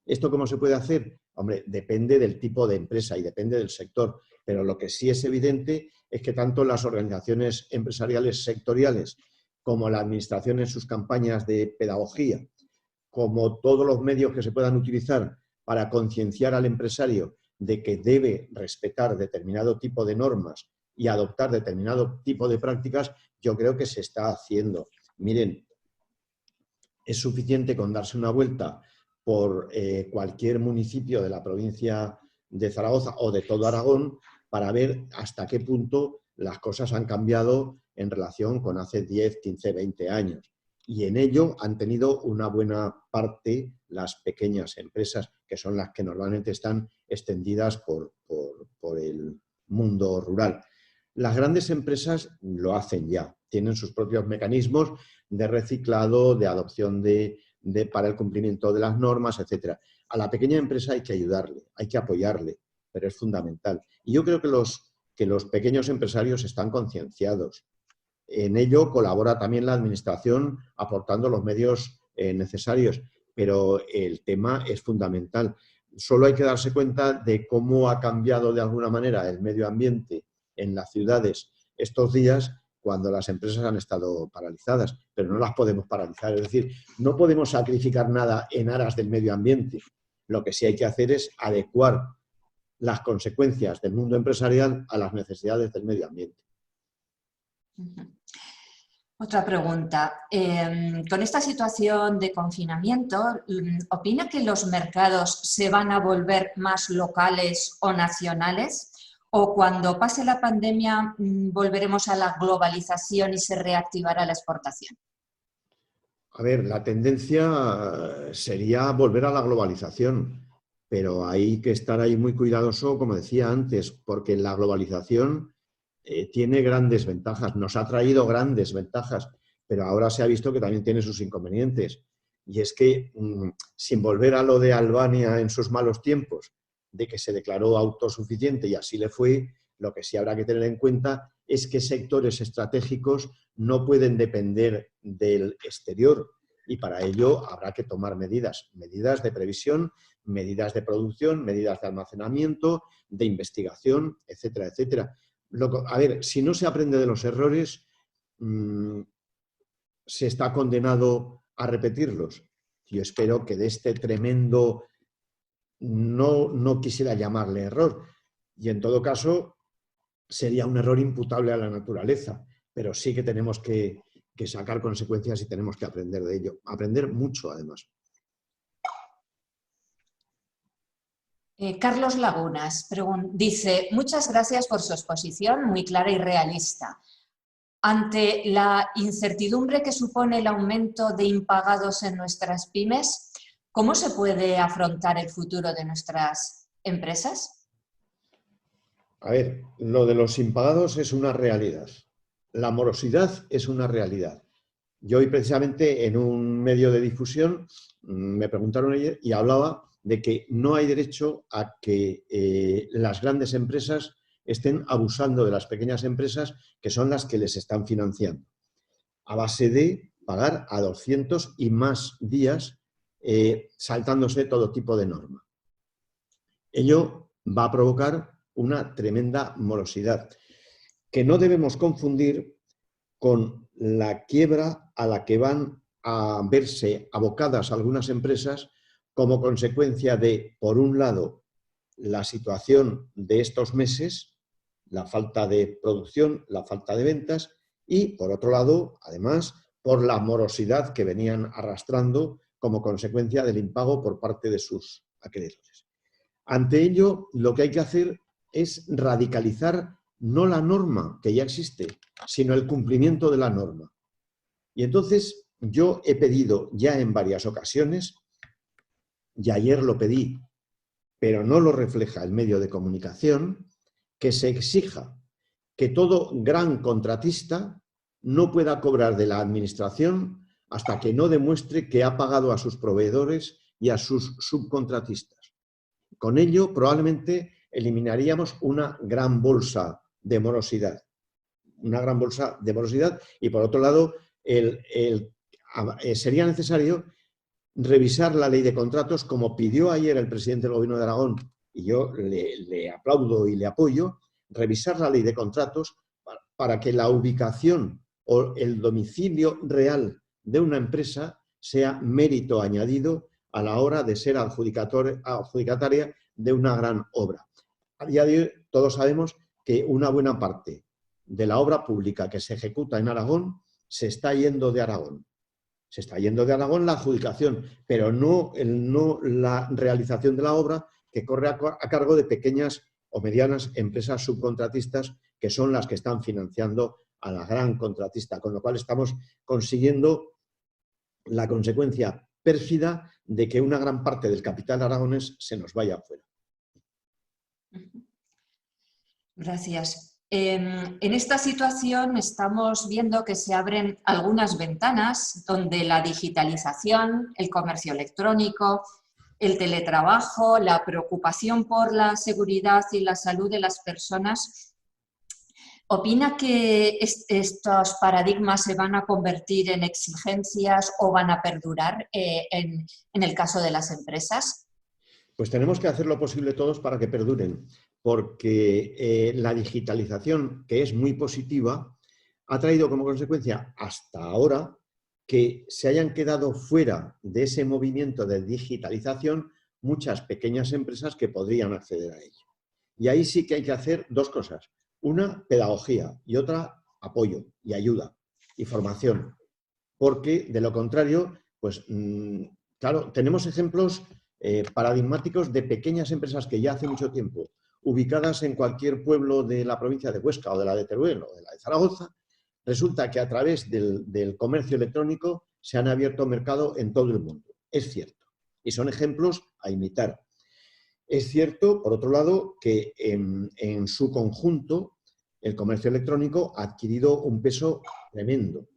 ¿Esto cómo se puede hacer? Hombre, depende del tipo de empresa y depende del sector, pero lo que sí es evidente es que tanto las organizaciones empresariales sectoriales como la administración en sus campañas de pedagogía, como todos los medios que se puedan utilizar para concienciar al empresario de que debe respetar determinado tipo de normas y adoptar determinado tipo de prácticas, yo creo que se está haciendo. Miren, es suficiente con darse una vuelta por cualquier municipio de la provincia de Zaragoza o de todo Aragón para ver hasta qué punto las cosas han cambiado en relación con hace 10, 15, 20 años. Y en ello han tenido una buena parte las pequeñas empresas, que son las que normalmente están extendidas por el mundo rural. Las grandes empresas lo hacen ya, tienen sus propios mecanismos de reciclado, de adopción para el cumplimiento de las normas, etc. A la pequeña empresa hay que ayudarle, hay que apoyarle, pero es fundamental. Y yo creo que los pequeños empresarios están concienciados. En ello colabora también la administración aportando los medios necesarios, pero el tema es fundamental. Solo hay que darse cuenta de cómo ha cambiado de alguna manera el medio ambiente en las ciudades estos días cuando las empresas han estado paralizadas, pero no las podemos paralizar. Es decir, no podemos sacrificar nada en aras del medio ambiente. Lo que sí hay que hacer es adecuar las consecuencias del mundo empresarial a las necesidades del medio ambiente. Otra pregunta. Con esta situación de confinamiento, ¿opina que los mercados se van a volver más locales o nacionales? ¿O cuando pase la pandemia volveremos a la globalización y se reactivará la exportación? A ver, la tendencia sería volver a la globalización, pero hay que estar ahí muy cuidadoso, como decía antes, porque la globalización tiene grandes ventajas, nos ha traído grandes ventajas, pero ahora se ha visto que también tiene sus inconvenientes. Y es que, sin volver a lo de Albania en sus malos tiempos, de que se declaró autosuficiente y así le fue, lo que sí habrá que tener en cuenta es que sectores estratégicos no pueden depender del exterior y para ello habrá que tomar medidas de previsión, medidas de producción, medidas de almacenamiento, de investigación, etcétera, etcétera. A ver, si no se aprende de los errores, se está condenado a repetirlos. Yo espero que de este tremendo, no quisiera llamarle error, y en todo caso sería un error imputable a la naturaleza, pero sí que tenemos que sacar consecuencias y tenemos que aprender de ello, aprender mucho además. Carlos Lagunas dice, muchas gracias por su exposición, muy clara y realista. Ante la incertidumbre que supone el aumento de impagados en nuestras pymes, ¿cómo se puede afrontar el futuro de nuestras empresas? A ver, lo de los impagados es una realidad. La morosidad es una realidad. Yo hoy precisamente en un medio de difusión me preguntaron ayer y hablaba de que no hay derecho a que las grandes empresas estén abusando de las pequeñas empresas, que son las que les están financiando, a base de pagar a 200 y más días saltándose todo tipo de norma. Ello va a provocar una tremenda morosidad que no debemos confundir con la quiebra a la que van a verse abocadas algunas empresas como consecuencia de, por un lado, la situación de estos meses, la falta de producción, la falta de ventas y, por otro lado, además, por la morosidad que venían arrastrando como consecuencia del impago por parte de sus acreedores. Ante ello, lo que hay que hacer es radicalizar no la norma que ya existe, sino el cumplimiento de la norma. Y entonces yo he pedido ya en varias ocasiones, y ayer lo pedí, pero no lo refleja el medio de comunicación, que se exija que todo gran contratista no pueda cobrar de la administración hasta que no demuestre que ha pagado a sus proveedores y a sus subcontratistas. Con ello, probablemente eliminaríamos una gran bolsa de morosidad. Una gran bolsa de morosidad y, por otro lado, sería necesario revisar la ley de contratos, como pidió ayer el presidente del Gobierno de Aragón, y yo le aplaudo y le apoyo, revisar la ley de contratos para que la ubicación o el domicilio real de una empresa sea mérito añadido a la hora de ser adjudicataria de una gran obra. A día de hoy todos sabemos que una buena parte de la obra pública que se ejecuta en Aragón se está yendo de Aragón. Se está yendo de Aragón la adjudicación, pero no la realización de la obra, que corre a cargo de pequeñas o medianas empresas subcontratistas, que son las que están financiando a la gran contratista, con lo cual estamos consiguiendo la consecuencia pérfida de que una gran parte del capital aragonés se nos vaya afuera. Gracias. En esta situación estamos viendo que se abren algunas ventanas donde la digitalización, el comercio electrónico, el teletrabajo, la preocupación por la seguridad y la salud de las personas. ¿Opina que estos paradigmas se van a convertir en exigencias o van a perdurar en el caso de las empresas? Pues tenemos que hacer lo posible todos para que perduren, porque la digitalización, que es muy positiva, ha traído como consecuencia hasta ahora que se hayan quedado fuera de ese movimiento de digitalización muchas pequeñas empresas que podrían acceder a ello. Y ahí sí que hay que hacer dos cosas. Una, pedagogía, y otra, apoyo y ayuda y formación. Porque, de lo contrario, pues claro, tenemos ejemplos paradigmáticos de pequeñas empresas que ya hace mucho tiempo, ubicadas en cualquier pueblo de la provincia de Huesca o de la de Teruel o de la de Zaragoza, resulta que a través del comercio electrónico se han abierto mercado en todo el mundo. Es cierto. Y son ejemplos a imitar. Es cierto, por otro lado, que en su conjunto el comercio electrónico ha adquirido un peso tremendo.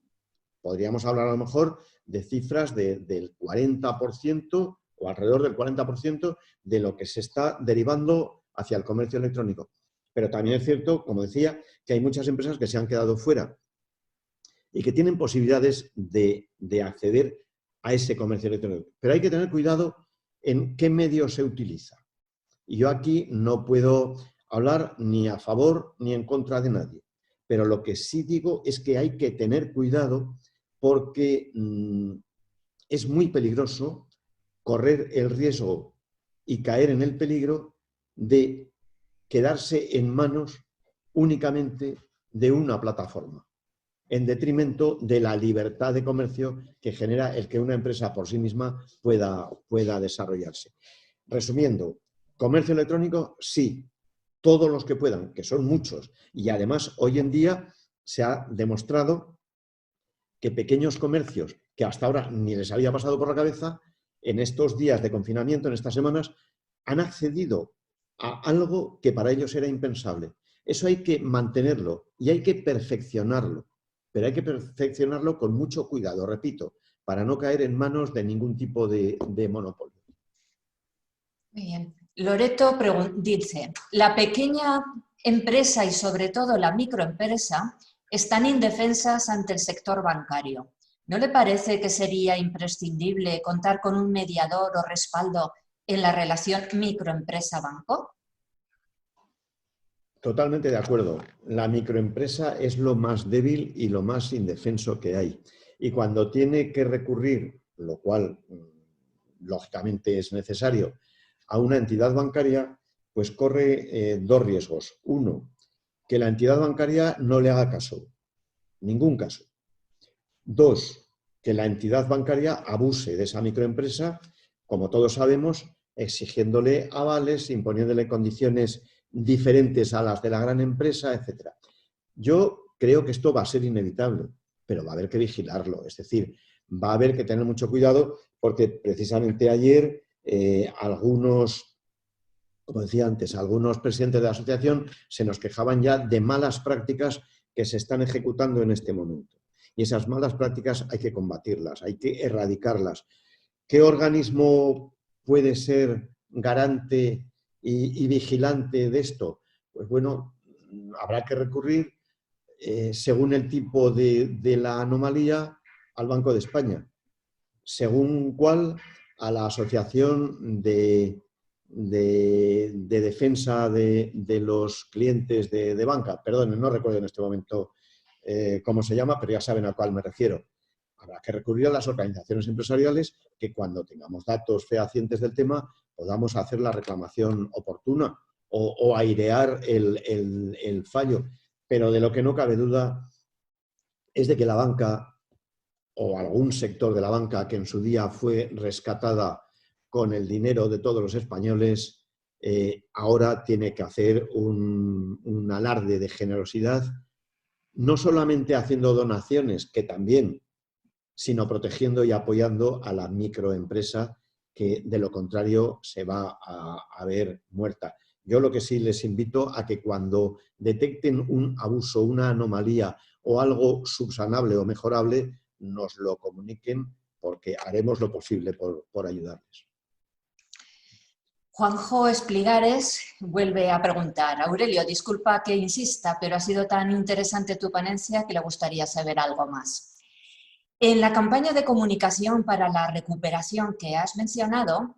Podríamos hablar a lo mejor de cifras del 40% o alrededor del 40% de lo que se está derivando hacia el comercio electrónico. Pero también es cierto, como decía, que hay muchas empresas que se han quedado fuera y que tienen posibilidades de acceder a ese comercio electrónico. Pero hay que tener cuidado en qué medio se utiliza. Y yo aquí no puedo hablar ni a favor ni en contra de nadie. Pero lo que sí digo es que hay que tener cuidado porque es muy peligroso correr el riesgo y caer en el peligro de quedarse en manos únicamente de una plataforma, en detrimento de la libertad de comercio que genera el que una empresa por sí misma pueda desarrollarse. Resumiendo, comercio electrónico, sí, todos los que puedan, que son muchos, y además hoy en día se ha demostrado que pequeños comercios que hasta ahora ni les había pasado por la cabeza, en estos días de confinamiento, en estas semanas, han accedido a algo que para ellos era impensable. Eso hay que mantenerlo y hay que perfeccionarlo, pero hay que perfeccionarlo con mucho cuidado, repito, para no caer en manos de ningún tipo de monopolio. Muy bien. Loreto dice, la pequeña empresa y sobre todo la microempresa están indefensas ante el sector bancario. ¿No le parece que sería imprescindible contar con un mediador o respaldo en la relación microempresa-banco? Totalmente de acuerdo. La microempresa es lo más débil y lo más indefenso que hay. Y cuando tiene que recurrir, lo cual lógicamente es necesario, a una entidad bancaria, pues corre dos riesgos. Uno, que la entidad bancaria no le haga caso, ningún caso. Dos, que la entidad bancaria abuse de esa microempresa, como todos sabemos, exigiéndole avales, imponiéndole condiciones diferentes a las de la gran empresa, etc. Yo creo que esto va a ser inevitable, pero va a haber que vigilarlo. Es decir, va a haber que tener mucho cuidado porque precisamente ayer algunos, como decía antes, algunos presidentes de la asociación se nos quejaban ya de malas prácticas que se están ejecutando en este momento. Y esas malas prácticas hay que combatirlas, hay que erradicarlas. ¿Qué organismo puede ser garante y vigilante de esto? Pues bueno, habrá que recurrir, según el tipo de la anomalía, al Banco de España. Según cuál, a la Asociación de Defensa de los Clientes de Banca. Perdón, no recuerdo en este momento cómo se llama, pero ya saben a cuál me refiero. Habrá que recurrir a las organizaciones empresariales que cuando tengamos datos fehacientes del tema podamos hacer la reclamación oportuna o airear el fallo. Pero de lo que no cabe duda es de que la banca o algún sector de la banca que en su día fue rescatada con el dinero de todos los españoles, ahora tiene que hacer un alarde de generosidad, no solamente haciendo donaciones, que también, sino protegiendo y apoyando a la microempresa, que de lo contrario se va a ver muerta. Yo lo que sí les invito a que cuando detecten un abuso, una anomalía o algo subsanable o mejorable, nos lo comuniquen porque haremos lo posible por ayudarles. Juanjo Espligares vuelve a preguntar, Aurelio, disculpa que insista, pero ha sido tan interesante tu ponencia que le gustaría saber algo más. En la campaña de comunicación para la recuperación que has mencionado,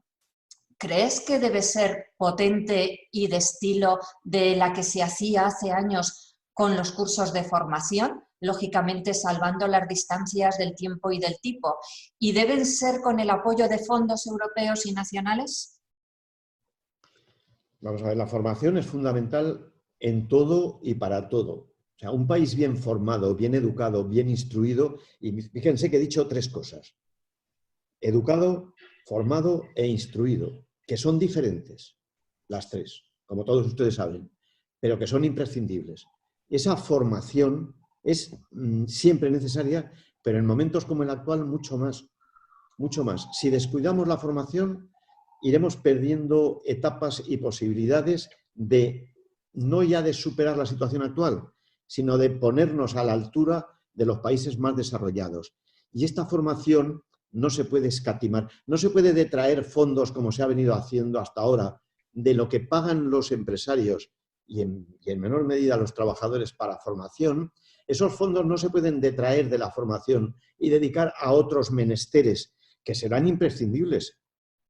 ¿crees que debe ser potente y de estilo de la que se hacía hace años con los cursos de formación? Lógicamente salvando las distancias del tiempo y del tipo. ¿Y deben ser con el apoyo de fondos europeos y nacionales? Vamos a ver, la formación es fundamental en todo y para todo. O sea, un país bien formado, bien educado, bien instruido, y fíjense que he dicho tres cosas: educado, formado e instruido, que son diferentes, las tres, como todos ustedes saben, pero que son imprescindibles. Esa formación es siempre necesaria, pero en momentos como el actual mucho más, mucho más. Si descuidamos la formación, iremos perdiendo etapas y posibilidades de, no ya de superar la situación actual, sino de ponernos a la altura de los países más desarrollados. Y esta formación no se puede escatimar, no se puede detraer fondos como se ha venido haciendo hasta ahora de lo que pagan los empresarios y en menor medida los trabajadores para formación. Esos fondos no se pueden detraer de la formación y dedicar a otros menesteres que serán imprescindibles,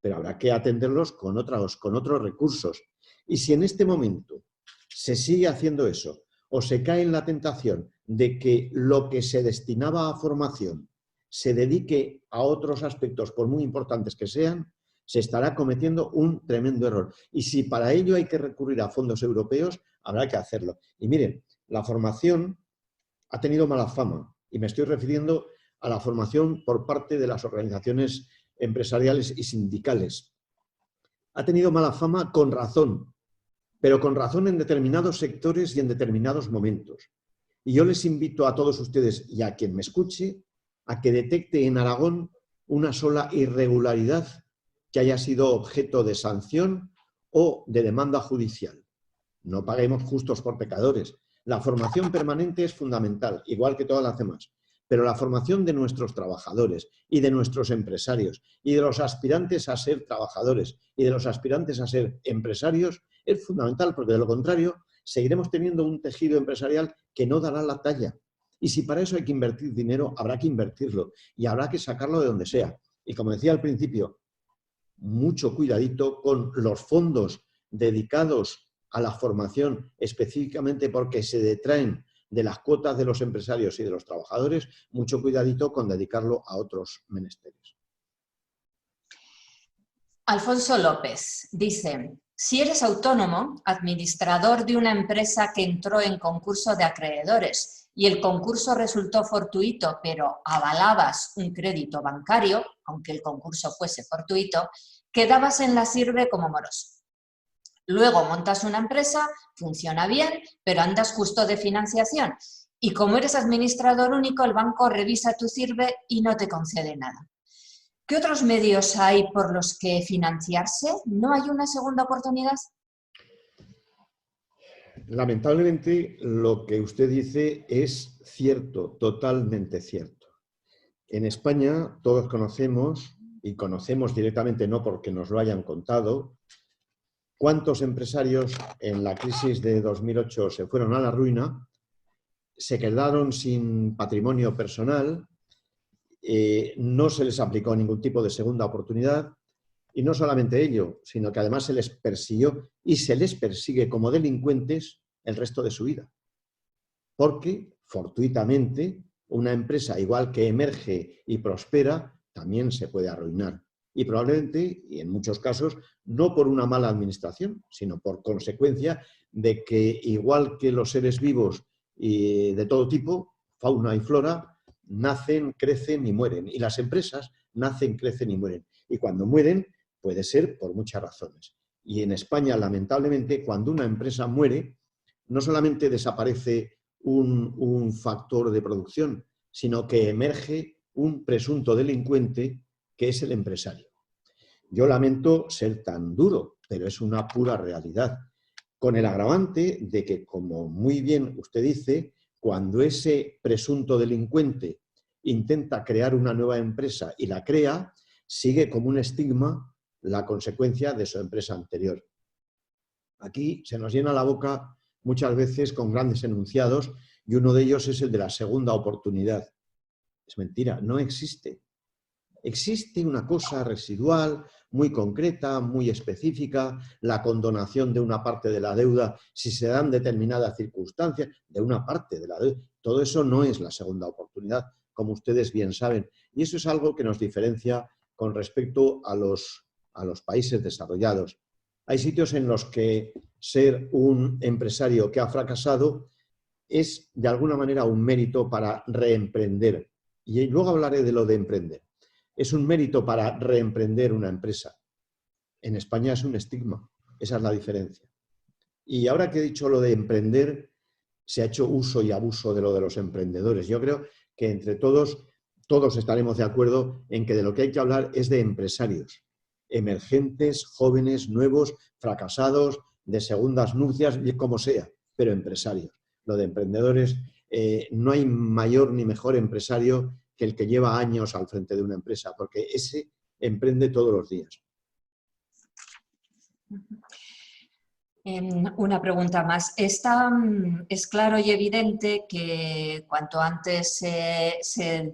pero habrá que atenderlos con otros recursos. Y si en este momento se sigue haciendo eso o se cae en la tentación de que lo que se destinaba a formación se dedique a otros aspectos, por muy importantes que sean, se estará cometiendo un tremendo error. Y si para ello hay que recurrir a fondos europeos, habrá que hacerlo. Y miren, la formación ha tenido mala fama, y me estoy refiriendo a la formación por parte de las organizaciones empresariales y sindicales. Ha tenido mala fama con razón, pero con razón en determinados sectores y en determinados momentos. Y yo les invito a todos ustedes y a quien me escuche a que detecte en Aragón una sola irregularidad que haya sido objeto de sanción o de demanda judicial. No paguemos justos por pecadores. La formación permanente es fundamental, igual que todas las demás. Pero la formación de nuestros trabajadores y de nuestros empresarios y de los aspirantes a ser trabajadores y de los aspirantes a ser empresarios es fundamental, porque de lo contrario seguiremos teniendo un tejido empresarial que no dará la talla. Y si para eso hay que invertir dinero, habrá que invertirlo y habrá que sacarlo de donde sea. Y como decía al principio, mucho cuidadito con los fondos dedicados a la formación, específicamente porque se detraen de las cuotas de los empresarios y de los trabajadores, mucho cuidadito con dedicarlo a otros menesteres. Alfonso López dice: si eres autónomo, administrador de una empresa que entró en concurso de acreedores y el concurso resultó fortuito, pero avalabas un crédito bancario, aunque el concurso fuese fortuito, quedabas en la sirve como moroso. Luego montas una empresa, funciona bien, pero andas justo de financiación. Y como eres administrador único, el banco revisa tu sirve y no te concede nada. ¿Qué otros medios hay por los que financiarse? ¿No hay una segunda oportunidad? Lamentablemente, lo que usted dice es cierto, totalmente cierto. En España todos conocemos, y conocemos directamente no porque nos lo hayan contado, cuántos empresarios en la crisis de 2008 se fueron a la ruina, se quedaron sin patrimonio personal, no se les aplicó ningún tipo de segunda oportunidad, y no solamente ello, sino que además se les persiguió y se les persigue como delincuentes el resto de su vida. Porque, fortuitamente, una empresa, igual que emerge y prospera, también se puede arruinar. Y probablemente, y en muchos casos, no por una mala administración, sino por consecuencia de que, igual que los seres vivos y de todo tipo, fauna y flora, nacen, crecen y mueren. Y las empresas nacen, crecen y mueren. Y cuando mueren, puede ser por muchas razones. Y en España, lamentablemente, cuando una empresa muere, no solamente desaparece un factor de producción, sino que emerge un presunto delincuente que es el empresario. Yo lamento ser tan duro, pero es una pura realidad, con el agravante de que, como muy bien usted dice, cuando ese presunto delincuente intenta crear una nueva empresa y la crea, sigue como un estigma la consecuencia de su empresa anterior. Aquí se nos llena la boca muchas veces con grandes enunciados y uno de ellos es el de la segunda oportunidad. Es mentira, no existe. Existe una cosa residual, muy concreta, muy específica, la condonación de una parte de la deuda si se dan determinadas circunstancias, de una parte de la deuda. Todo eso no es la segunda oportunidad, como ustedes bien saben. Y eso es algo que nos diferencia con respecto a los países desarrollados. Hay sitios en los que ser un empresario que ha fracasado es de alguna manera un mérito para reemprender. Y luego hablaré de lo de emprender. Es un mérito para reemprender una empresa. En España es un estigma. Esa es la diferencia. Y ahora que he dicho lo de emprender, se ha hecho uso y abuso de lo de los emprendedores. Yo creo que entre todos estaremos de acuerdo en que de lo que hay que hablar es de empresarios. Emergentes, jóvenes, nuevos, fracasados, de segundas nupcias, como sea, pero empresarios. Lo de emprendedores, no hay mayor ni mejor empresario que el que lleva años al frente de una empresa, porque ese emprende todos los días. Una pregunta más. Es claro y evidente que cuanto antes se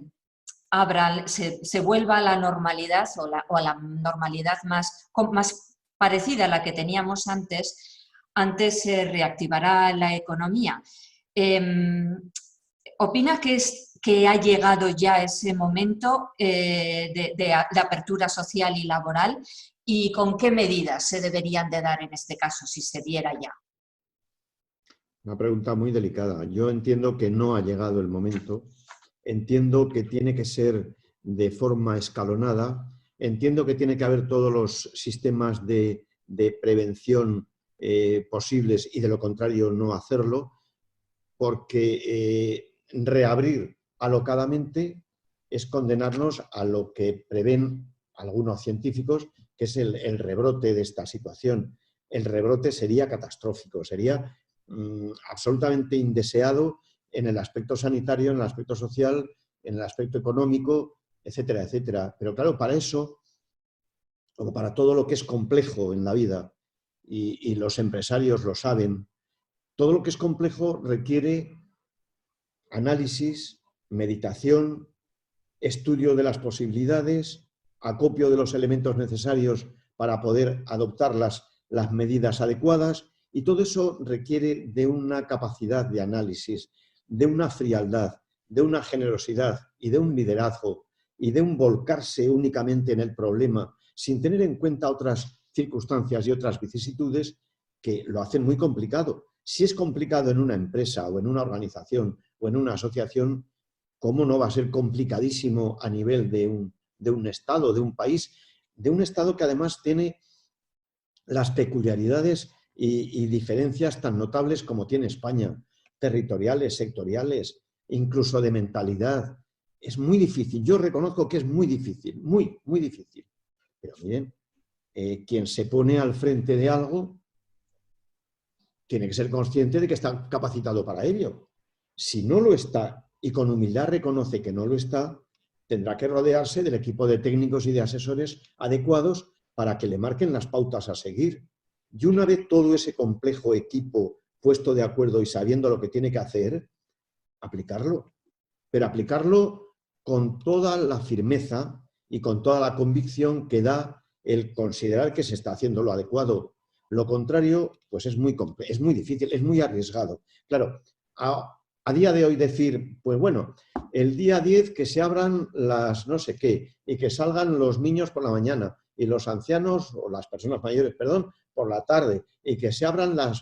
vuelva a la normalidad o a la normalidad más parecida a la que teníamos antes se reactivará la economía. ¿Opina que ha llegado ya ese momento de apertura social y laboral? ¿Y con qué medidas se deberían de dar en este caso, si se diera ya? Una pregunta muy delicada. Yo entiendo que no ha llegado el momento. Entiendo que tiene que ser de forma escalonada. Entiendo que tiene que haber todos los sistemas de prevención posibles y de lo contrario no hacerlo, porque reabrir alocadamente es condenarnos a lo que prevén algunos científicos, que es el rebrote de esta situación. el rebrote sería catastrófico, sería absolutamente indeseado en el aspecto sanitario, en el aspecto social, en el aspecto económico, etcétera, etcétera. Pero claro, para eso, como para todo lo que es complejo en la vida, y los empresarios lo saben, todo lo que es complejo requiere análisis, meditación, estudio de las posibilidades, acopio de los elementos necesarios para poder adoptar las medidas adecuadas, y todo eso requiere de una capacidad de análisis, de una frialdad, de una generosidad y de un liderazgo y de un volcarse únicamente en el problema sin tener en cuenta otras circunstancias y otras vicisitudes que lo hacen muy complicado. Si es complicado en una empresa o en una organización o en una asociación, ¿cómo no va a ser complicadísimo a nivel de un Estado, de un país, de un Estado que además tiene las peculiaridades y diferencias tan notables como tiene España, territoriales, sectoriales, incluso de mentalidad? Es muy difícil, yo reconozco que es muy difícil, muy, muy difícil. Pero miren, quien se pone al frente de algo tiene que ser consciente de que está capacitado para ello. Si no lo está y con humildad reconoce que no lo está, tendrá que rodearse del equipo de técnicos y de asesores adecuados para que le marquen las pautas a seguir. Y una vez todo ese complejo equipo puesto de acuerdo y sabiendo lo que tiene que hacer, aplicarlo. Pero aplicarlo con toda la firmeza y con toda la convicción que da el considerar que se está haciendo lo adecuado. Lo contrario, pues es muy difícil, es muy arriesgado. Claro, a día de hoy decir, pues bueno, el día 10 que se abran las no sé qué y que salgan los niños por la mañana y los ancianos, o las personas mayores, perdón, por la tarde, y que se abran las...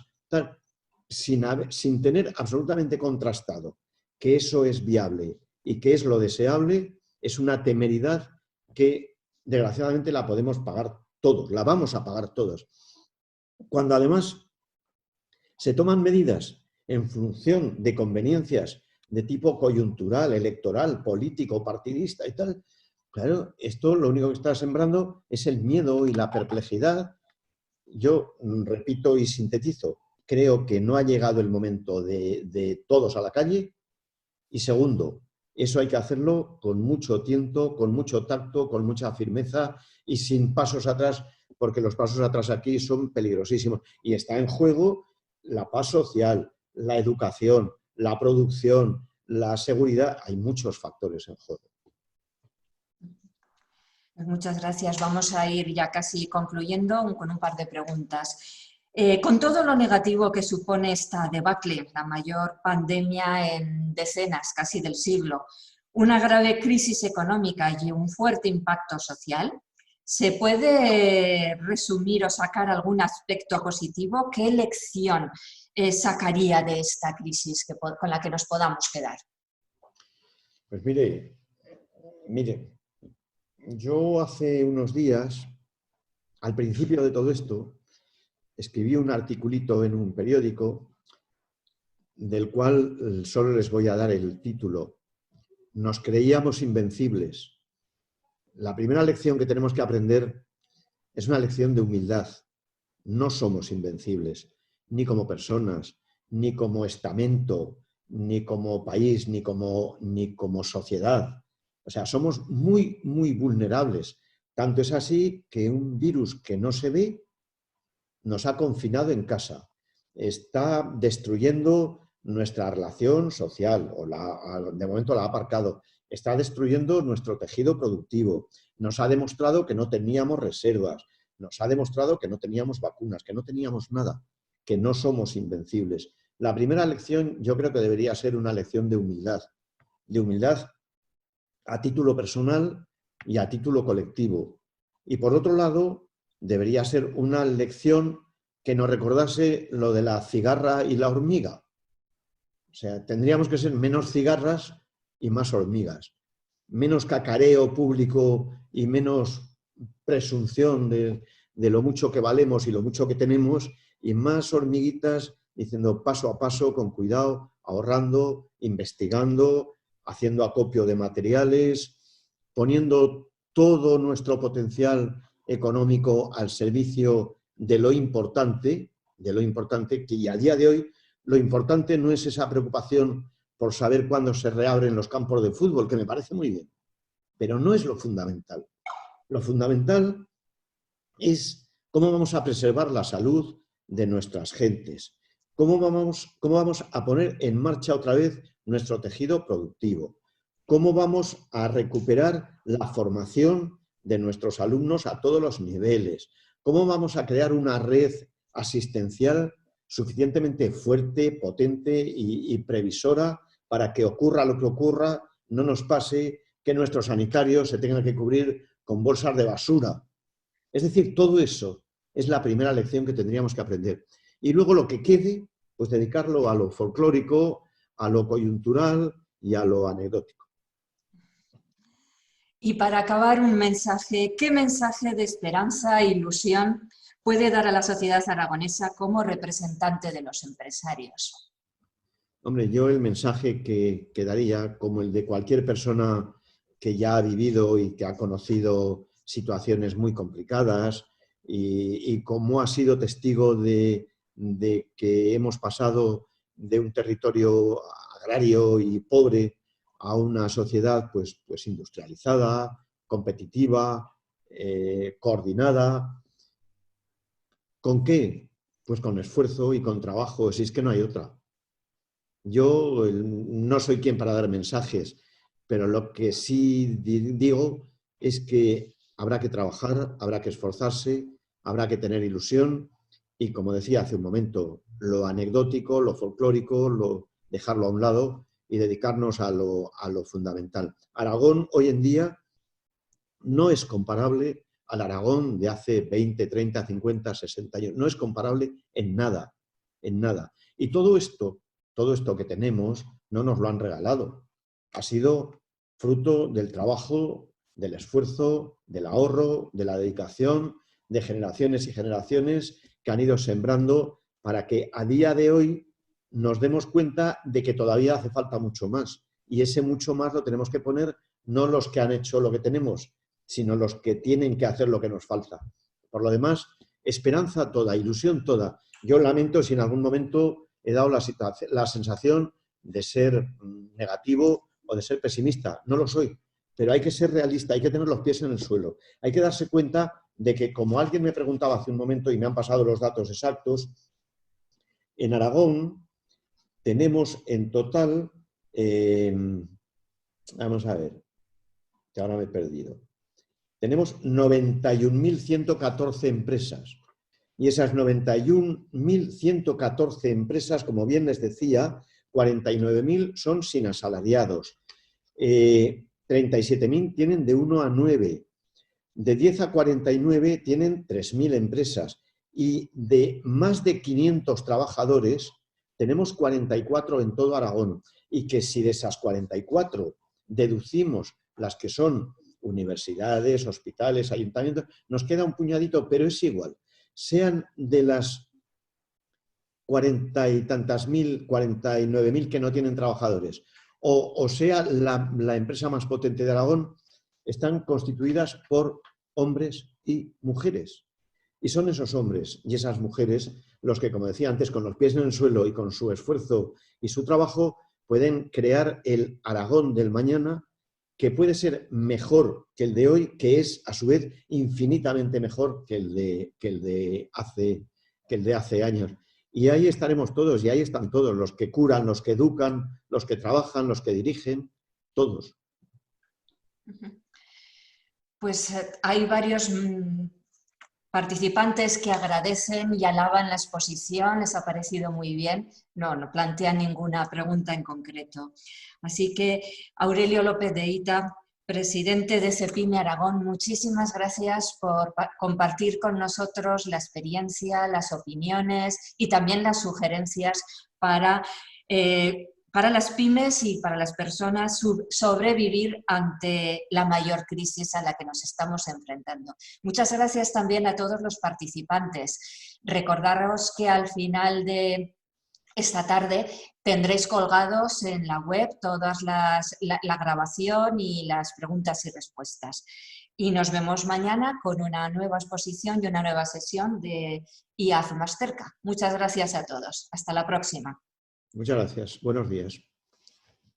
sin tener absolutamente contrastado que eso es viable y que es lo deseable, es una temeridad que desgraciadamente la podemos pagar todos, la vamos a pagar todos. Cuando además se toman medidas en función de conveniencias de tipo coyuntural, electoral, político, partidista y tal, claro, esto lo único que está sembrando es el miedo y la perplejidad. Yo repito y sintetizo, creo que no ha llegado el momento de todos a la calle. Y segundo, eso hay que hacerlo con mucho tiento, con mucho tacto, con mucha firmeza y sin pasos atrás, porque los pasos atrás aquí son peligrosísimos. Y está en juego la paz social, la educación, la producción, la seguridad. Hay muchos factores en juego. Pues muchas gracias. Vamos a ir ya casi concluyendo con un par de preguntas. Con todo lo negativo que supone esta debacle, la mayor pandemia en decenas, casi del siglo, una grave crisis económica y un fuerte impacto social, ¿se puede resumir o sacar algún aspecto positivo? ¿Qué lección sacaría de esta crisis con la que nos podamos quedar? Pues mire, yo hace unos días, al principio de todo esto, escribí un articulito en un periódico del cual solo les voy a dar el título. Nos creíamos invencibles. La primera lección que tenemos que aprender es una lección de humildad. No somos invencibles, ni como personas, ni como estamento, ni como país, ni como sociedad. O sea, somos muy, muy vulnerables. Tanto es así que un virus que no se ve nos ha confinado en casa. Está destruyendo nuestra relación social, o de momento la ha aparcado. Está destruyendo nuestro tejido productivo. Nos ha demostrado que no teníamos reservas. Nos ha demostrado que no teníamos vacunas, que no teníamos nada, que no somos invencibles. La primera lección yo creo que debería ser una lección de humildad a título personal y a título colectivo. Y por otro lado, debería ser una lección que nos recordase lo de la cigarra y la hormiga. O sea, tendríamos que ser menos cigarras y más hormigas. Menos cacareo público y menos presunción de lo mucho que valemos y lo mucho que tenemos, y más hormiguitas diciendo paso a paso, con cuidado, ahorrando, investigando, haciendo acopio de materiales, poniendo todo nuestro potencial económico al servicio de lo importante que a día de hoy lo importante no es esa preocupación por saber cuándo se reabren los campos de fútbol, que me parece muy bien, pero no es lo fundamental. Lo fundamental es cómo vamos a preservar la salud de nuestras gentes, cómo vamos a poner en marcha otra vez nuestro tejido productivo, cómo vamos a recuperar la formación de nuestros alumnos a todos los niveles, cómo vamos a crear una red asistencial suficientemente fuerte, potente y previsora para que ocurra lo que ocurra, no nos pase que nuestros sanitarios se tengan que cubrir con bolsas de basura. Es decir, todo eso es la primera lección que tendríamos que aprender. Y luego lo que quede, pues dedicarlo a lo folclórico, a lo coyuntural y a lo anecdótico. Y para acabar, un mensaje. ¿Qué mensaje de esperanza e ilusión puede dar a la sociedad aragonesa como representante de los empresarios? Hombre, yo el mensaje que daría, como el de cualquier persona que ya ha vivido y que ha conocido situaciones muy complicadas y como ha sido testigo de que hemos pasado de un territorio agrario y pobre a una sociedad pues industrializada, competitiva, coordinada. ¿Con qué? Pues con esfuerzo y con trabajo, si es que no hay otra. Yo no soy quien para dar mensajes, pero lo que sí digo es que habrá que trabajar, habrá que esforzarse, habrá que tener ilusión y, como decía hace un momento, lo anecdótico, lo folclórico, dejarlo a un lado y dedicarnos a lo fundamental. Aragón hoy en día no es comparable al Aragón de hace 20, 30, 50, 60 años. No es comparable en nada, en nada. Y todo esto que tenemos no nos lo han regalado. Ha sido fruto del trabajo, del esfuerzo, del ahorro, de la dedicación de generaciones y generaciones que han ido sembrando para que a día de hoy nos demos cuenta de que todavía hace falta mucho más. Y ese mucho más lo tenemos que poner no los que han hecho lo que tenemos, sino los que tienen que hacer lo que nos falta. Por lo demás, esperanza toda, ilusión toda. Yo lamento si en algún momento he dado la sensación de ser negativo o de ser pesimista. No lo soy, pero hay que ser realista, hay que tener los pies en el suelo. Hay que darse cuenta de que, como alguien me preguntaba hace un momento y me han pasado los datos exactos, en Aragón tenemos en total, vamos a ver, que ahora me he perdido, tenemos 91.114 empresas. Y esas 91.114 empresas, como bien les decía, 49.000 son sin asalariados. 37.000 tienen de 1 a 9. De 10 a 49 tienen 3.000 empresas. Y de más de 500 trabajadores, tenemos 44 en todo Aragón. Y que si de esas 44 deducimos las que son universidades, hospitales, ayuntamientos, nos queda un puñadito, pero es igual. Sean de las 40 y tantas mil, 49.000 que no tienen trabajadores, o sea la empresa más potente de Aragón, están constituidas por hombres y mujeres. Y son esos hombres y esas mujeres los que, como decía antes, con los pies en el suelo y con su esfuerzo y su trabajo, pueden crear el Aragón del mañana, que puede ser mejor que el de hoy, que es a su vez infinitamente mejor que el de hace años. Y ahí estaremos todos, y ahí están todos, los que curan, los que educan, los que trabajan, los que dirigen, todos. Pues hay varios participantes que agradecen y alaban la exposición, les ha parecido muy bien, no plantean ninguna pregunta en concreto. Así que Aurelio López de Hita, presidente de Cepime Aragón, muchísimas gracias por compartir con nosotros la experiencia, las opiniones y también las sugerencias para las pymes y para las personas sobrevivir ante la mayor crisis a la que nos estamos enfrentando. Muchas gracias también a todos los participantes. Recordaros que al final de esta tarde tendréis colgados en la web todas la grabación y las preguntas y respuestas. Y nos vemos mañana con una nueva exposición y una nueva sesión de IAF más cerca. Muchas gracias a todos. Hasta la próxima. Muchas gracias. Buenos días.